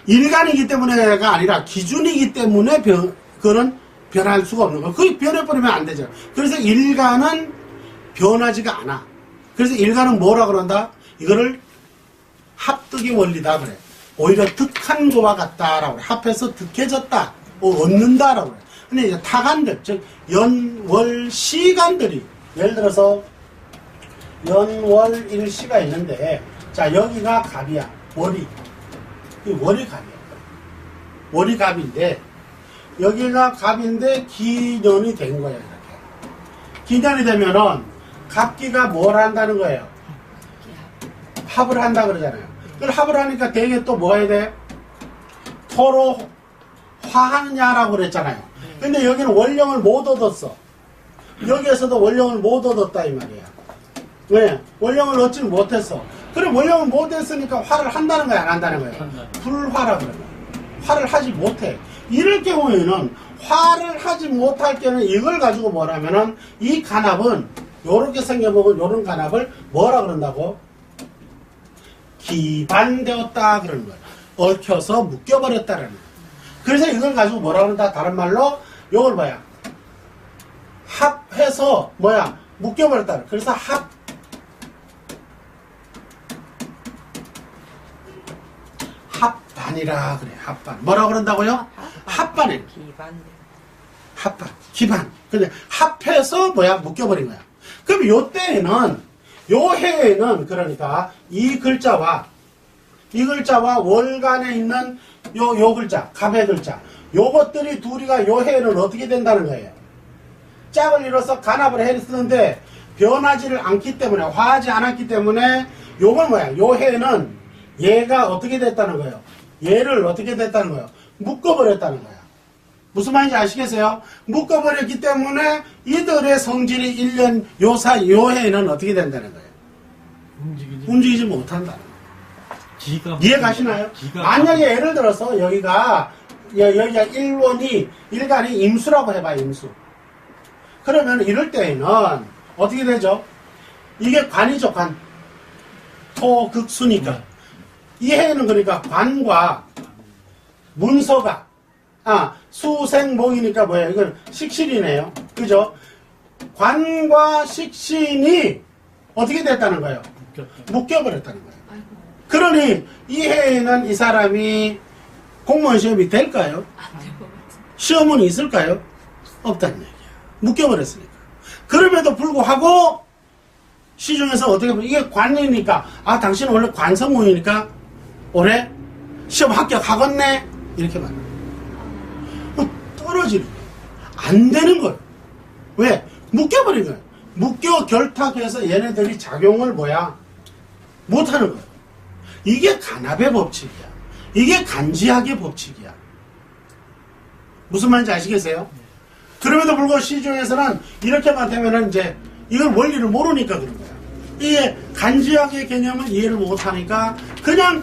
일간이기 때문에가 아니라 기준이기 때문에 그거는 변할 수가 없는 거예요. 그게 변해버리면 안 되죠. 그래서 일간은 변하지가 않아. 그래서 일간은 뭐라 그런다? 이거를 합득의 원리다 그래. 오히려 득한 거와 같다라고 그래. 합해서 득해졌다. 얻는다라고 그래. 근데 이제 타간들, 즉 연, 월, 시간들이 예를 들어서 연, 월, 일, 시가 있는데 자, 여기가 갑이야. 월이. 이 월이 갑이야. 월이 갑인데 여기가 갑인데 기년이 된 거야. 이렇게. 기년이 되면은 갑기가 뭘 한다는 거예요? 합을 한다 그러잖아요. 그걸 합을 하니까 대개 또 뭐 해야 돼? 서로 화하느냐라고 그랬잖아요. 근데 여기는 원령을 못 얻었어. 여기에서도 원령을 못 얻었다 이 말이야. 왜? 원령을 얻지 못했어. 그럼 원령을 못했으니까 화를 한다는 거야, 안 한다는 거야? 불화라 그래. 화를 하지 못해. 이럴 경우에는 화를 하지 못할 경우는 이걸 가지고 뭐라면은 이 간합은 요렇게 생겨먹은 요런 간합을 뭐라 그런다고? 기반되었다 그러는 거야. 얽혀서 묶여버렸다라는 거야. 그래서 이걸 가지고 뭐라 그런다? 다른 말로 요걸 뭐야? 합해서 뭐야? 묶여버렸다. 그래서 합반이라 그래. 합반. 뭐라 그런다고요? 합반이. 합반. 기반. 근데 합해서 뭐야? 묶여버린 거야. 그럼 요 때에는 요 해에는 그러니까 이 글자와 월간에 있는 요 글자, 갑의 글자, 요것들이 둘이가 요 해에는 어떻게 된다는 거예요? 짝을 이뤄서 간합을 했는데 변하지를 않기 때문에, 화하지 않았기 때문에 요건 뭐야? 요 해에는 얘가 어떻게 됐다는 거예요? 얘를 어떻게 됐다는 거예요? 묶어버렸다는 거야. 무슨 말인지 아시겠어요? 묶어버렸기 때문에 이들의 성질이 1년 요 해에는 어떻게 된다는 거예요? 움직이지 못한다는 거예요. 이해 가시나요? 만약에 예를 들어서 여기가 1원이 일간이 임수라고 해봐. 임수. 그러면 이럴 때에는 어떻게 되죠? 이게 관이죠. 관. 토극수니까. 이 해에는 그러니까 관과 문서가 수생목이니까 뭐예요? 이건 식신이네요. 그죠? 관과 식신이 어떻게 됐다는 거예요? 묶여버렸다는 거예요. 그러니 이 해에는 이 사람이 공무원 시험이 될까요? 시험은 있을까요? 없다는 얘기야. 묶여버렸으니까. 그럼에도 불구하고 시중에서 어떻게 보면 이게 관이니까 당신은 원래 관성문이니까 올해 시험 합격하겠네 이렇게 말해요. 떨어지는 거예요. 안 되는 거예요. 왜? 묶여버린 거예요. 묶여 결탁해서 얘네들이 작용을 못하는 거예요. 이게 간합의 법칙이야. 이게 간지학의 법칙이야. 무슨 말인지 아시겠어요? 그럼에도 불구하고 시중에서는 이렇게만 되면은 이제 이걸 원리를 모르니까 그런 거야. 이게 간지학의 개념을 이해를 못하니까 그냥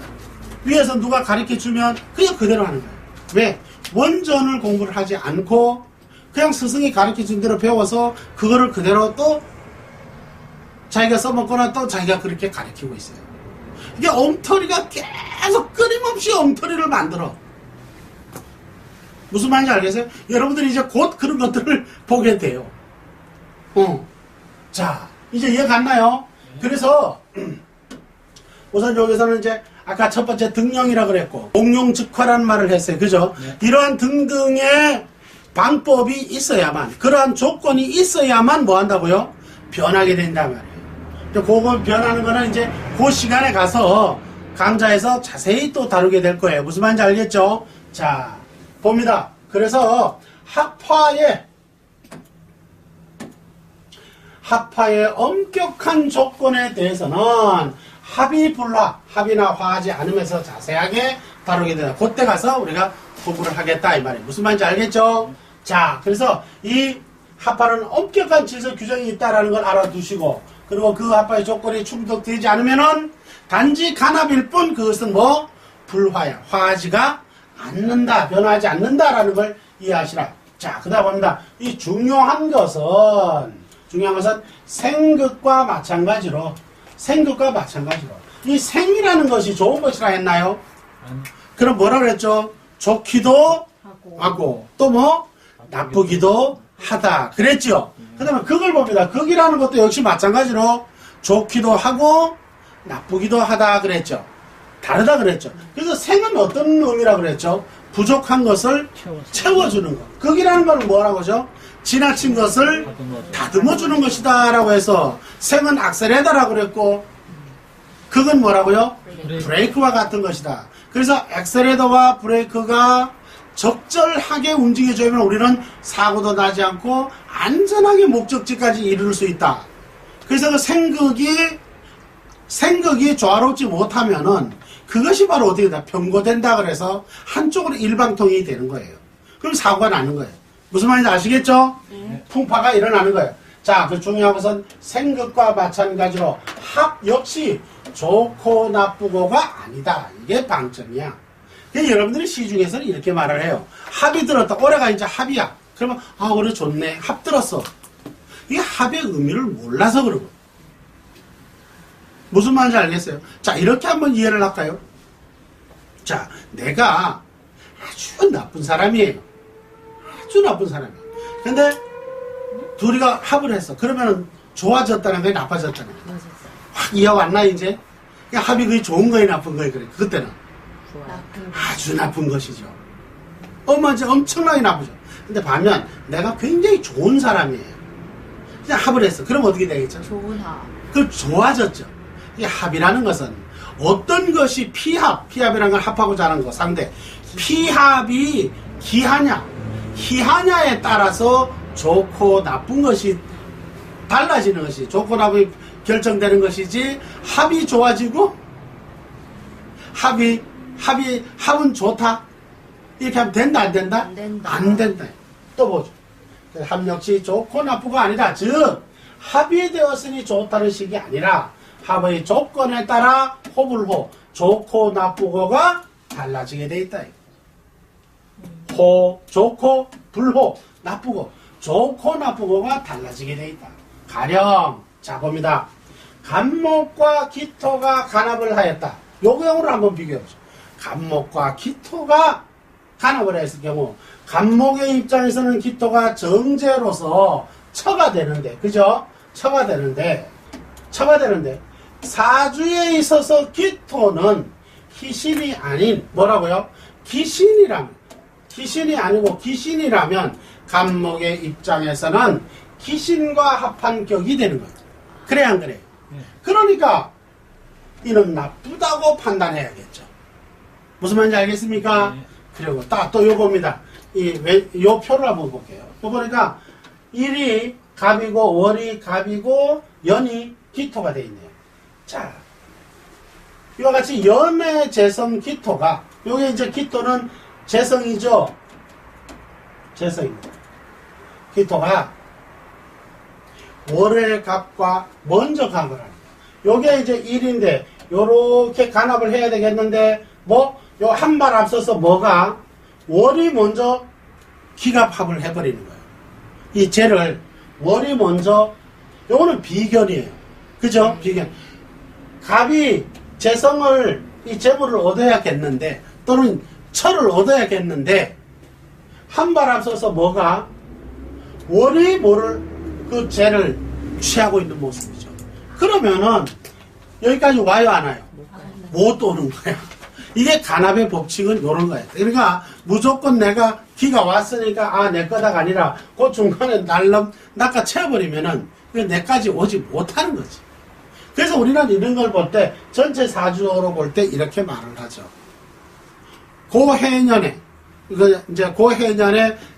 위에서 누가 가르쳐주면 그냥 그대로 하는 거예요. 왜? 원전을 공부를 하지 않고 그냥 스승이 가르쳐준 대로 배워서 그거를 그대로 또 자기가 써먹거나 또 자기가 그렇게 가르치고 있어요. 이게 엉터리가 계속 끊임없이 엉터리를 만들어. 무슨 말인지 알겠어요? 여러분들이 이제 곧 그런 것들을 보게 돼요. 자, 이제 이해 갔나요? 그래서 우선 여기서는 이제 아까 첫 번째 등령이라 그랬고 공용즉화라는 말을 했어요. 그죠? 네. 이러한 등등의 방법이 있어야만, 그러한 조건이 있어야만 뭐 한다고요? 변하게 된단 말이에요. 그거 변하는 거는 이제 그 시간에 가서 강좌에서 자세히 또 다루게 될 거예요. 무슨 말인지 알겠죠? 자, 봅니다. 그래서 합화의 합화의 엄격한 조건에 대해서는 합의불화, 합의나 화하지 않으면서 자세하게 다루게 된다. 그때 가서 우리가 공부를 하겠다 이 말이에요. 무슨 말인지 알겠죠? 자, 그래서 이 합화는 엄격한 질서 규정이 있다라는 걸 알아두시고, 그리고 그 합화의 조건이 충족되지 않으면은 단지 간합일 뿐 그것은 뭐 불화야, 화하지가 않는다, 변하지 않는다라는 걸 이해하시라. 자, 그다음 봅니다. 이 중요한 것은 생극과 마찬가지로 이 생이라는 것이 좋은 것이라 했나요? 그럼 뭐라 그랬죠? 좋기도 하고 또 뭐 나쁘기도 하다 그랬죠. 그 다음에 극을 봅니다. 극이라는 것도 역시 마찬가지로 좋기도 하고 나쁘기도 하다 그랬죠. 다르다 그랬죠. 그래서 생은 어떤 의미라 그랬죠? 부족한 것을 채워주는 것. 극이라는 건 뭐라고 하죠? 지나친 것을 다듬어주는 것이다 라고 해서 생은 악셀레다라고 그랬고, 극은 뭐라고요? 브레이크와 같은 것이다. 그래서 엑셀레더와 브레이크가 적절하게 움직여줘야면 우리는 사고도 나지 않고 안전하게 목적지까지 이룰 수 있다. 그래서 그 생극이 조화롭지 못하면은 그것이 바로 어떻게 된다? 병고된다 그래서 한쪽으로 일방통행이 되는 거예요. 그럼 사고가 나는 거예요. 무슨 말인지 아시겠죠? 풍파가 일어나는 거예요. 자, 그 중요한 것은 생극과 마찬가지로 합 역시 좋고 나쁘고가 아니다. 이게 방점이야. 그래서 여러분들이 시중에서는 이렇게 말을 해요. 합이 들었다. 올해가 이제 합이야. 그러면 올해 좋네. 합 들었어. 이게 합의 의미를 몰라서 그러고. 무슨 말인지 알겠어요? 자, 이렇게 한번 이해를 할까요? 자, 내가 아주 나쁜 사람이에요. 아주 나쁜 사람이에요. 근데 둘이가 합을 했어. 그러면 좋아졌다는 거야, 나빠졌다는 거야? 확 이해왔나 이제? 합이 그게 좋은 거야, 나쁜 거야? 그래. 그때는 아주 나쁜 것이죠. 엄청나게 나쁘죠. 근데 반면 내가 굉장히 좋은 사람이에요. 그냥 합을 했어. 그럼 어떻게 되겠죠? 좋은 합. 그 좋아졌죠. 이 합이라는 것은 어떤 것이 피합이라는 걸 합하고자 하는 거 상대. 피합이 기하냐, 희하냐에 따라서 좋고 나쁜 것이 달라지는 것이, 좋고 나쁨이 결정되는 것이지, 합이 좋아지고 합은 좋다 이렇게 하면 된다 안 된다? 안 된다. 안 된다. 또 보죠. 합 역시 좋고 나쁘가 아니라, 즉 합의되었으니 좋다는 식이 아니라 합의 조건에 따라 호불호, 좋고 나쁘고가 달라지게 돼 있다. 좋고 불호, 나쁘고, 좋고 나쁘고가 달라지게 돼 있다. 가령 자 봅니다. 간목과 기토가 간합을 하였다. 요 경우를 한번 비교해보죠. 간목과 기토가 간합을 했을 경우, 간목의 입장에서는 기토가 정제로서 처가 되는데, 그죠? 처가 되는데 사주에 있어서 기토는 희신이 아닌 뭐라고요? 기신이 아니고 기신이라면 간목의 입장에서는 기신과 합한 격이 되는 거죠. 그래 안 그래요? 그러니까 이는 나쁘다고 판단해야겠죠. 무슨 말인지 알겠습니까? 그리고 또 요겁니다. 요 표를 한번 볼게요. 또 보니까 일이 갑이고 월이 갑이고 연이 기토가 되어 있네요. 자, 이와 같이 연의 재성 기토가, 요게 이제 기토는 재성이죠. 재성입니다. 기토가 월의 갑과 먼저 갑을 합니다. 요게 이제 일인데 요렇게 간합을 해야 되겠는데, 요 한 발 앞서서 뭐가 월이 먼저 기갑합을 해버리는 거예요. 이 재를 월이 먼저, 요거는 비견이에요. 그죠? 비견. 갑이 재성을, 이 재물을 얻어야겠는데, 또는 철을 얻어야겠는데, 한 발 앞서서 뭐가 월이 그 재를 취하고 있는 모습이죠. 그러면은 여기까지 와요 안 와요? 못 오는 거야. 이게 간합의 법칙은 이런 거예요. 그러니까 무조건 내가 기가 왔으니까 내 거다가 아니라 그 중간에 낚아채워버리면은 내까지 오지 못하는 거지. 그래서 우리는 이런 걸 볼 때, 전체 사주로 볼 때 이렇게 말을 하죠. 고해년에,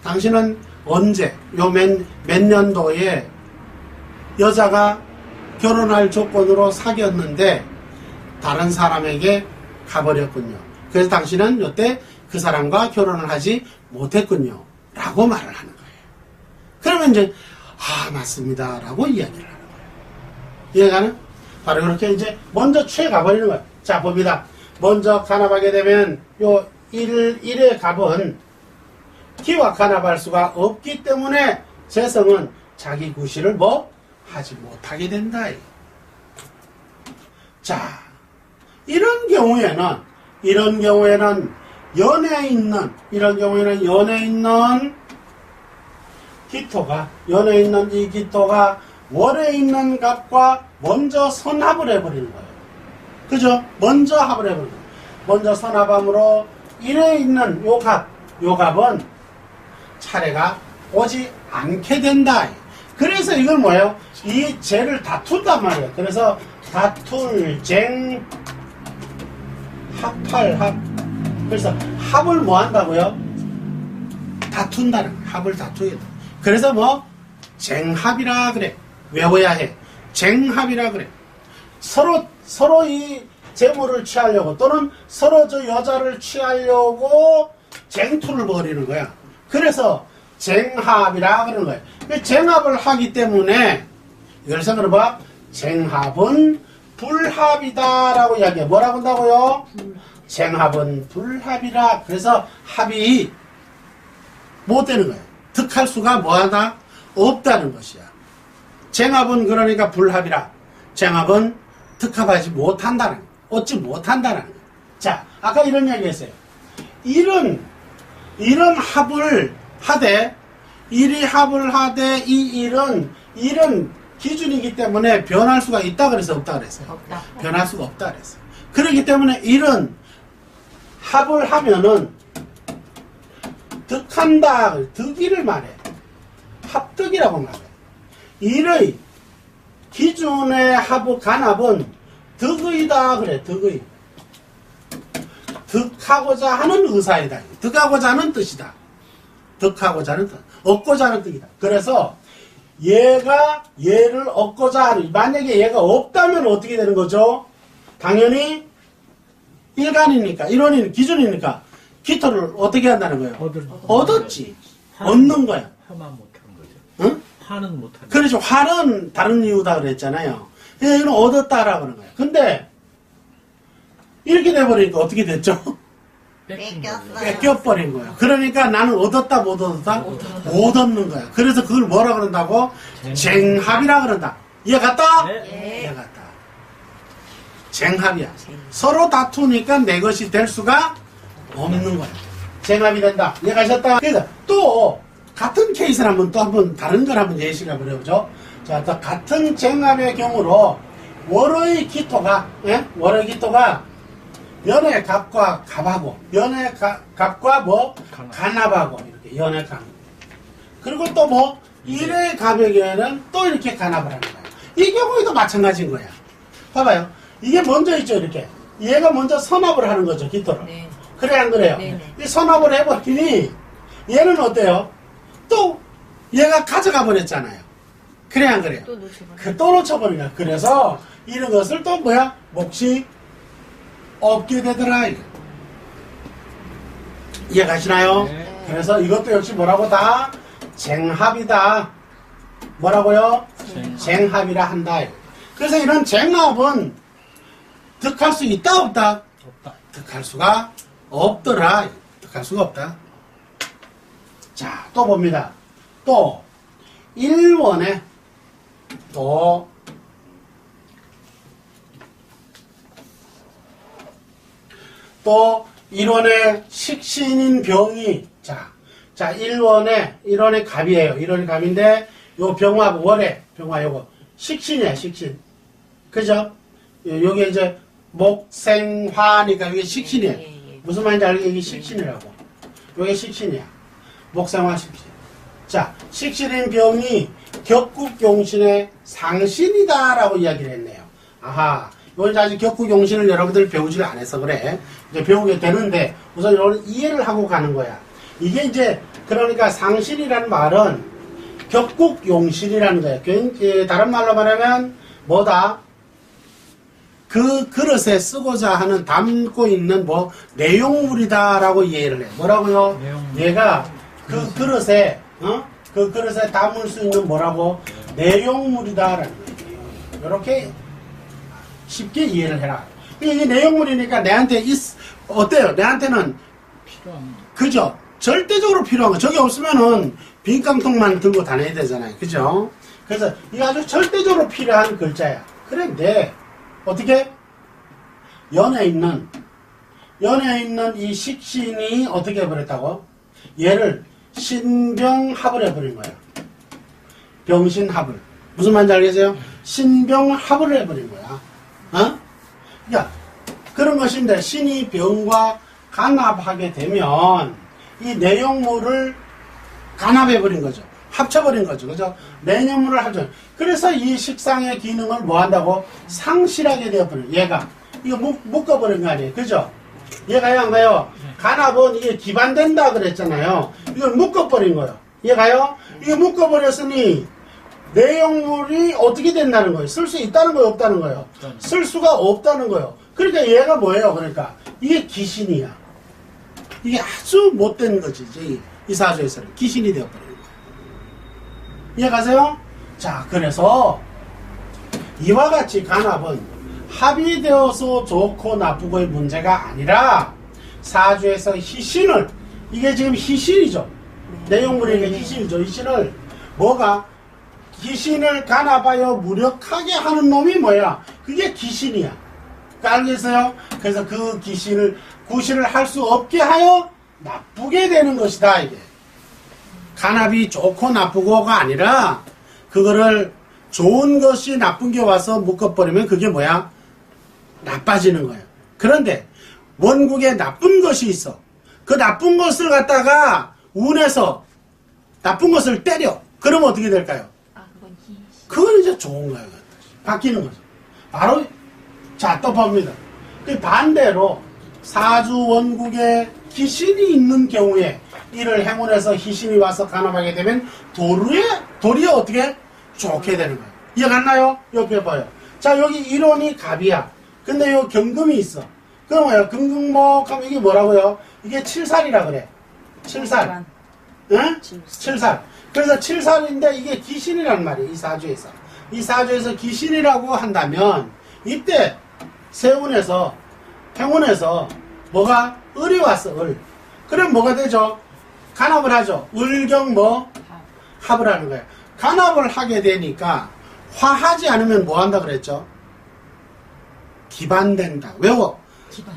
당신은 언제, 몇 년도에 여자가 결혼할 조건으로 사귀었는데 다른 사람에게 가버렸군요. 그래서 당신은 이때 그 사람과 결혼을 하지 못했군요. 라고 말을 하는 거예요. 그러면 이제 맞습니다. 라고 이야기를 하는 거예요. 이해가는? 바로 그렇게 이제 먼저 취해 가버리는 거예요. 자, 봅니다. 먼저 간합하게 되면 요 1의 값은 기와 간합할 수가 없기 때문에 재성은 자기 구실을 하지 못하게 된다. 자, 이런 경우에는 연에 있는 기토가 이 기토가 월에 있는 값과 먼저 선합을 해버리는 거예요. 그죠? 먼저 합을 해버리는 거예요. 먼저 선합함으로 1에 있는 요 값은 차례가 오지 않게 된다. 그래서 이걸 뭐예요? 이 재를 다툰단 말이에요. 그래서 다툴, 쟁, 합할, 합. 그래서 합을 뭐 한다고요? 다툰다는 거예요. 합을 다투게 돼. 그래서 쟁합이라 그래. 외워야 해. 쟁합이라 그래. 서로 이 재물을 취하려고 또는 서로 저 여자를 취하려고 쟁투를 벌이는 거야. 그래서 쟁합이라 그러는 거예요. 쟁합을 하기 때문에 이걸 생각해봐. 쟁합은 불합이다라고 이야기해. 뭐라고 한다고요? 쟁합은 불합이라. 그래서 합이 못 되는 거예요. 득할 수가 뭐하다? 없다는 것이야. 쟁합은 그러니까 불합이라. 쟁합은 득합하지 못한다는 거예요. 얻지 못한다는 거예요. 자, 아까 이런 이야기 했어요. 이런 합을 하되, 일이 합을 하되, 이 일은 기준이기 때문에 변할 수가 있다 그래서 없다 그랬어요. 없다. 변할 수가 없다 그랬어요. 그렇기 때문에 일은 합을 하면은 득한다, 득이를 말해. 합득이라고 말해. 일의 기준의 합의 간합은 득의다 그래. 득의. 득하고자 하는 의사이다. 득하고자 하는 뜻이다. 득하고자 하는 뜻. 얻고자 하는 뜻이다. 그래서 얘가 얘를 얻고자 하는, 만약에 얘가 없다면 어떻게 되는 거죠? 당연히 일간이니까, 일원이니까, 기준이니까 기토를 어떻게 한다는 거예요? 얻었지. 얻는 거야. 화만 못하는 거죠. 응? 화는 못하는 그렇죠. 화는 다른 이유다 그랬잖아요. 이건 얻었다라고 하는 거예요. 근데 이렇게 돼버리니까 어떻게 됐죠? 뺏겨버린 거예요. 그러니까 나는 얻었다 못 얻었다? 못 얻는 거야. 그래서 그걸 뭐라 그런다고? 쟁합이라 그런다. 이해 갔다? 네. 이해 갔다. 쟁합이야. 서로 다투니까 내 것이 될 수가 없는 거야. 쟁합이 된다. 이해 가셨다? 그래서 또 같은 케이스를 한번 다른 걸 한번 예시를 한번 해보죠. 자, 또 같은 쟁합의 경우로 월의 기토가 연의 값과 갑하고, 연의 값과 간합하고, 이렇게, 연의 값. 그리고 또 일의 값에게는 또 이렇게 간합을 하는 거야. 이 경우에도 마찬가지인 거야. 봐봐요. 이게 먼저 있죠, 이렇게. 얘가 먼저 선합을 하는 거죠, 기토를. 네. 그래, 안 그래요? 네네. 이 선합을 해버리니, 얘는 어때요? 또, 얘가 가져가 버렸잖아요. 그래, 안 그래요? 또 놓쳐버려. 또 놓쳐버린 거야. 그래서, 이런 것을 또 몫이 없게 되더라. 이해가시나요? 네. 그래서 이것도 역시 뭐라고 다? 쟁합이다. 뭐라고요? 쟁합이라 한다. 그래서 이런 쟁합은 득할 수 있다 없다? 없다. 득할 수가 없더라. 득할 수가 없다. 자, 또 봅니다. 또 1원에 또 또 1원의 식신인 병이 자 1원의 갑이에요. 1원의 갑인데 요 병화 월에 병화 요거 식신이야. 식신. 그죠? 요게 이제 목생화니까 이게 식신이에요. 예. 무슨 말인지 알겠지? 이게 식신이라고. 요게 식신이야. 목생화 식신. 자, 식신인 병이 격국용신의 상신이다라고 이야기를 했네요. 아하. 이건 이제 아직 격국용신을 여러분들 배우지를 안 해서 그래. 이제 배우게 되는데, 우선 이거는 이해를 하고 가는 거야. 이게 이제, 그러니까 상신이라는 말은 격국용실이라는 거예요. 다른 말로 말하면 뭐다? 그 그릇에 쓰고자 하는 담고 있는 뭐 내용물이다라고 이해를 해. 뭐라고요? 내용물. 얘가 그 그릇에 그 그릇에 담을 수 있는 뭐라고? 내용물이다라는 거예요. 이렇게 쉽게 이해를 해라. 이게 내용물이니까 내한테 어때요? 내한테는 필요한 그죠? 절대적으로 필요한 거. 저게 없으면은 빈 깡통만 들고 다녀야 되잖아요. 그죠? 그래서 이게 아주 절대적으로 필요한 글자야. 그런데 어떻게? 연에 있는 이 식신이 어떻게 해버렸다고? 얘를 신병합을 해버린 거야. 병신합을. 무슨 말인지 알겠어요? 신병합을 해버린 거야. 어? 그러니까 그런 것인데 신이 병과 간합하게 되면 이 내용물을 간합해버린 거죠. 합쳐버린 거죠. 그죠? 내용물을 합쳐. 그래서 이 식상의 기능을 뭐 한다고? 상실하게 되어버린 얘가. 이거 묶어버린 거 아니에요. 그죠? 얘가요, 안 가요? 간합은 이게 기반된다 그랬잖아요. 이걸 묶어버린 거예요. 얘가요? 이게 묶어버렸으니 내용물이 어떻게 된다는 거예요? 쓸 수 있다는 거예요? 없다는 거예요? 쓸 수가 없다는 거예요. 그러니까 얘가 뭐예요? 그러니까 이게 기신이야. 이게 아주 못된 거지. 이 사주에서는 기신이 되어버리는 거예요. 이해가세요? 자, 그래서 이와 같이 간합은 합이 되어서 좋고 나쁘고의 문제가 아니라 사주에서 희신을, 이게 지금 희신이죠. 내용물이니까 희신이죠. 희신을 뭐가? 기신을 간합하여 무력하게 하는 놈이 뭐야? 그게 기신이야. 알겠어요? 그래서 그 기신을 구실을 할 수 없게 하여 나쁘게 되는 것이다. 이게 간합이 좋고 나쁘고가 아니라 그거를 좋은 것이 나쁜 게 와서 묶어버리면 그게 뭐야? 나빠지는 거예요. 그런데 원국에 나쁜 것이 있어. 그 나쁜 것을 갖다가 운에서 나쁜 것을 때려. 그러면 어떻게 될까요? 그건 이제 좋은 거예요. 바뀌는 거죠. 바로 자, 또 봅니다. 그 반대로 사주 원국에 기신이 있는 경우에 이를 행운해서 희신이 와서 간합하게 되면 도리에 어떻게 좋게 되는 거예요. 이해갔나요? 옆에 봐요. 자, 여기 일원이 갑이야. 근데 요 경금이 있어. 그럼 뭐야? 금금목 하면 이게 뭐라고요? 이게 칠살이라 그래. 칠살. 응? 칠살. 그래서 칠살인데 이게 기신이란 말이에요. 이 사주에서. 이 사주에서 기신이라고 한다면 이때 세운에서 행운에서 뭐가? 을이 왔어. 을. 그럼 뭐가 되죠? 간합을 하죠. 을경 뭐? 합을 하는 거예요. 간합을 하게 되니까 화하지 않으면 뭐 한다 그랬죠? 기반된다. 외워.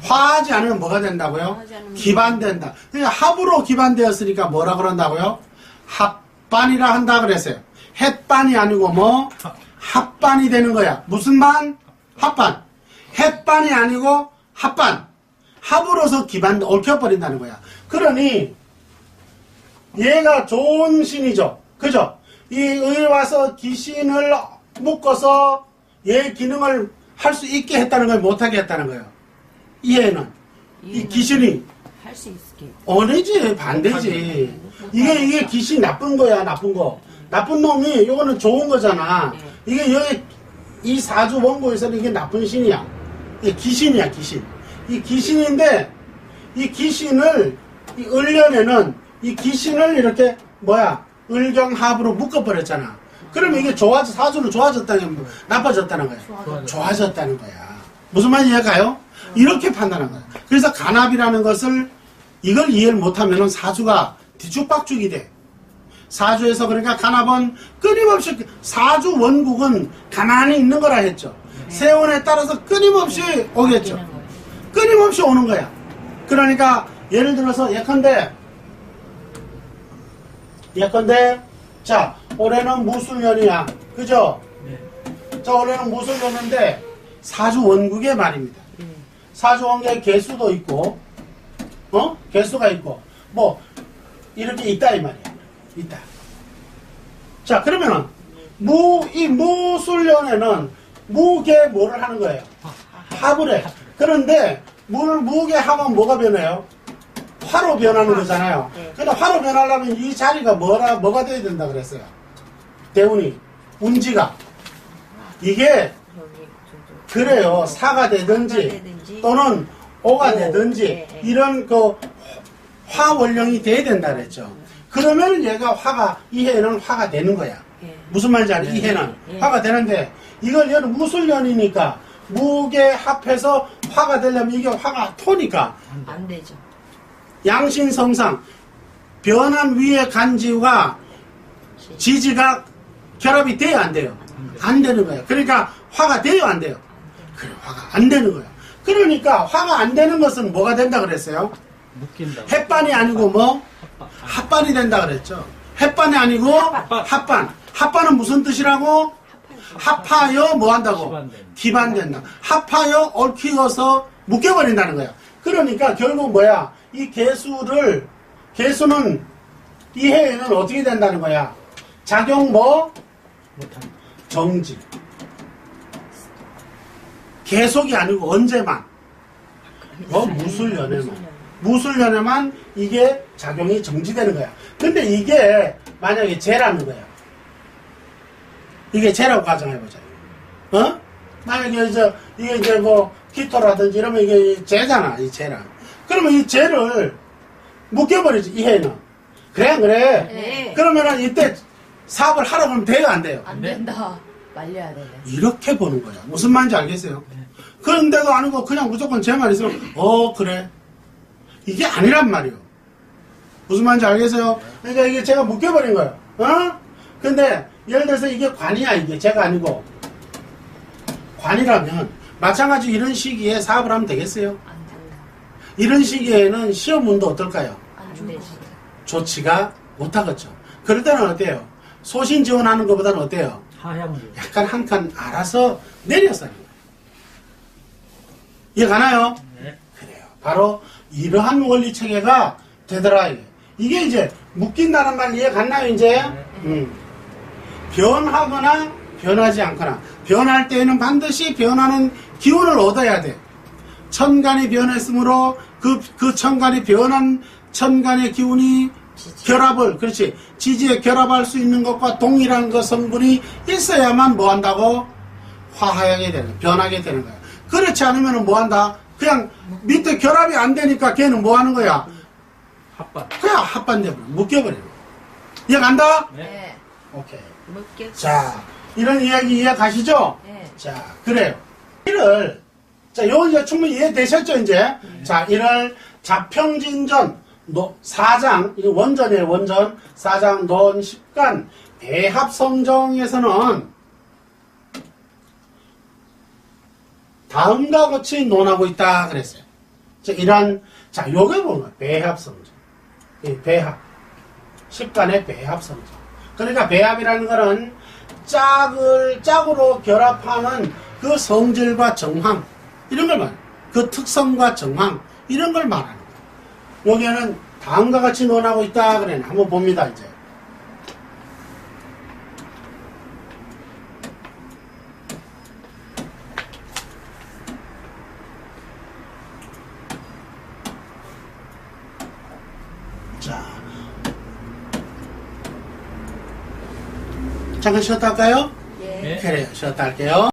화하지 않으면 뭐가 된다고요? 기반된다. 그러니까 합으로 기반되었으니까 뭐라 그런다고요? 합반이라 한다 그랬어요. 햇반이 아니고 뭐? 합반이 되는 거야. 무슨 반? 합반. 햇반이 아니고 합반. 합으로서 기반 얽혀버린다는 거야. 그러니 얘가 좋은 신이죠. 그죠? 이 의 와서 기신을 묶어서 얘 기능을 할 수 있게 했다는 걸 못하게 했다는 거예요. 이해는. 이 기신이 할 수 있게. 어느지 반대지. 이게 기신 나쁜 거야. 나쁜 거. 나쁜 놈이 이거는 좋은 거잖아. 이게 여기 이 사주 원고에서는 이게 나쁜 신이야. 이게 기신이야. 기신. 이 기신인데 이 기신을 이 을년에는 이 기신을 이렇게 뭐야? 을경합으로 묶어버렸잖아. 그러면 이게 사주는 좋아졌다는 거 나빠졌다는 거야. 좋아졌다는 거야. 무슨 말인지 이해가요? 이렇게 판단한 거야. 그래서 간합이라는 것을 이걸 이해를 못하면 사주가 뒤죽박죽이 돼. 사주에서 그러니까 간합은 끊임없이 사주 원국은 가만히 있는 거라 했죠. 세운에 따라서 끊임없이 오겠죠. 끊임없이 오는 거야. 그러니까 예를 들어서 예컨대 자 올해는 무술년이야. 그죠? 네. 자 올해는 무술년인데 사주 원국의 말입니다. 사주 원국에 개수도 있고 개수가 있고 뭐 이렇게 있다 이 말이야. 있다. 자 그러면은 이 무술년에는 무게 뭐를 하는 거예요? 합을 해. 그런데 무게 하면 뭐가 변해요? 화로 변하는 거잖아요. 근데 화로 변하려면 이 자리가 뭐가 돼야 된다 그랬어요? 대운이 운지가 이게 여기 저도 그래요. 사가 되든지 되든지. 또는 오가 오, 되든지 예, 예. 이런 그 화원령이 돼야 된다 그랬죠. 그러면 얘가 화가 이 해는 화가 되는 거야. 예. 무슨 말인지 알지? 이 해는 예. 화가 되는데 이걸 얘는 무술년이니까 무게 합해서 화가 되려면 이게 화가 토니까 안 되죠. 양신성상 변한 위의 간지와 지지가 결합이 돼야 안 돼요? 안 되는 거예요. 그러니까 화가 돼요? 안 돼요? 그래, 화가 안 되는 거예요. 그러니까 화가 안 되는 것은 뭐가 된다 그랬어요? 묶인다. 햇반이 아니고 뭐? 합반이 된다 그랬죠. 햇반이 아니고 합반. 합반은 무슨 뜻이라고? 합하여 뭐 한다고? 기반된다. 기반된다. 합하여 얽히어서 묶여버린다는 거야. 그러니까 결국 뭐야? 이 개수는 이 해에는 어떻게 된다는 거야? 작용 뭐? 못한다. 정지. 계속이 아니고 언제만. 무술연애만. 무술연애만 이게 작용이 정지되는 거야. 근데 이게 만약에 재라는 거야. 이게 재라고 가정해보자. 어? 만약에 이게 이제 뭐 기토라든지 이러면 이게 재잖아. 이 재라. 그러면 이 재를 묶여버리지. 이 해는. 그래 안 그래? 네. 그러면은 이때 사업을 하라고 하면 돼요 안 돼요? 안 된다. 말려야 되네. 이렇게 보는 거야. 무슨 말인지 알겠어요? 그런데도 아니고 그냥 무조건 제 말 있으면 그래. 이게 아니란 말이에요. 무슨 말인지 알겠어요? 그러니까 이게 제가 묶여버린 거예요. 근데 예를 들어서 이게 관이야. 이게 제가 아니고 관이라면 마찬가지 이런 시기에 사업을 하면 되겠어요? 안 된다. 이런 시기에는 시험운도 어떨까요? 안 되지. 좋지가 못하겠죠. 그럴 때는 어때요? 소신 지원하는 것보다는 어때요? 하향. 약간 한 칸 알아서 내려서 하는 거예요. 이해가나요? 네. 그래요. 바로 이러한 원리 체계가 되더라. 이게 이제 묶인다는 말 이해갔나요, 이제? 변하거나 변하지 않거나 변할 때에는 반드시 변하는 기운을 얻어야 돼. 천간이 변했으므로 그 천간이 변한 천간의 기운이 결합을, 그렇지. 지지에 결합할 수 있는 것과 동일한 그 성분이 있어야만 뭐 한다고? 화하게 되는, 변하게 되는 거야. 그렇지 않으면 뭐 한다? 그냥 밑에 결합이 안 되니까 걔는 뭐 하는 거야? 합반. 그냥 합반되버려. 묶여버리는 거야. 이해간다? 네. 오케이. 묶여. 자, 이런 이야기 이해가시죠? 네. 자, 그래요. 이를, 자, 요건 이제 충분히 이해되셨죠, 이제? 자, 이를 자평진전, 사장, 이거 원전이에요, 원전. 사장, 논, 십간, 배합성정에서는 다음과 같이 논하고 있다, 그랬어요. 자, 자, 요게 뭐냐, 배합성정. 이 배합. 십간의 배합성정. 그러니까 배합이라는 거는 짝으로 결합하는 그 성질과 정황, 이런 걸 말해요. 그 특성과 정황, 이런 걸 말하는 거예요. 여기에는 다음과 같이 논하고 있다, 그래. 한번 봅니다, 이제. 자. 잠깐 쉬었다 할까요? 예. 네. 그래요. 쉬었다 할게요.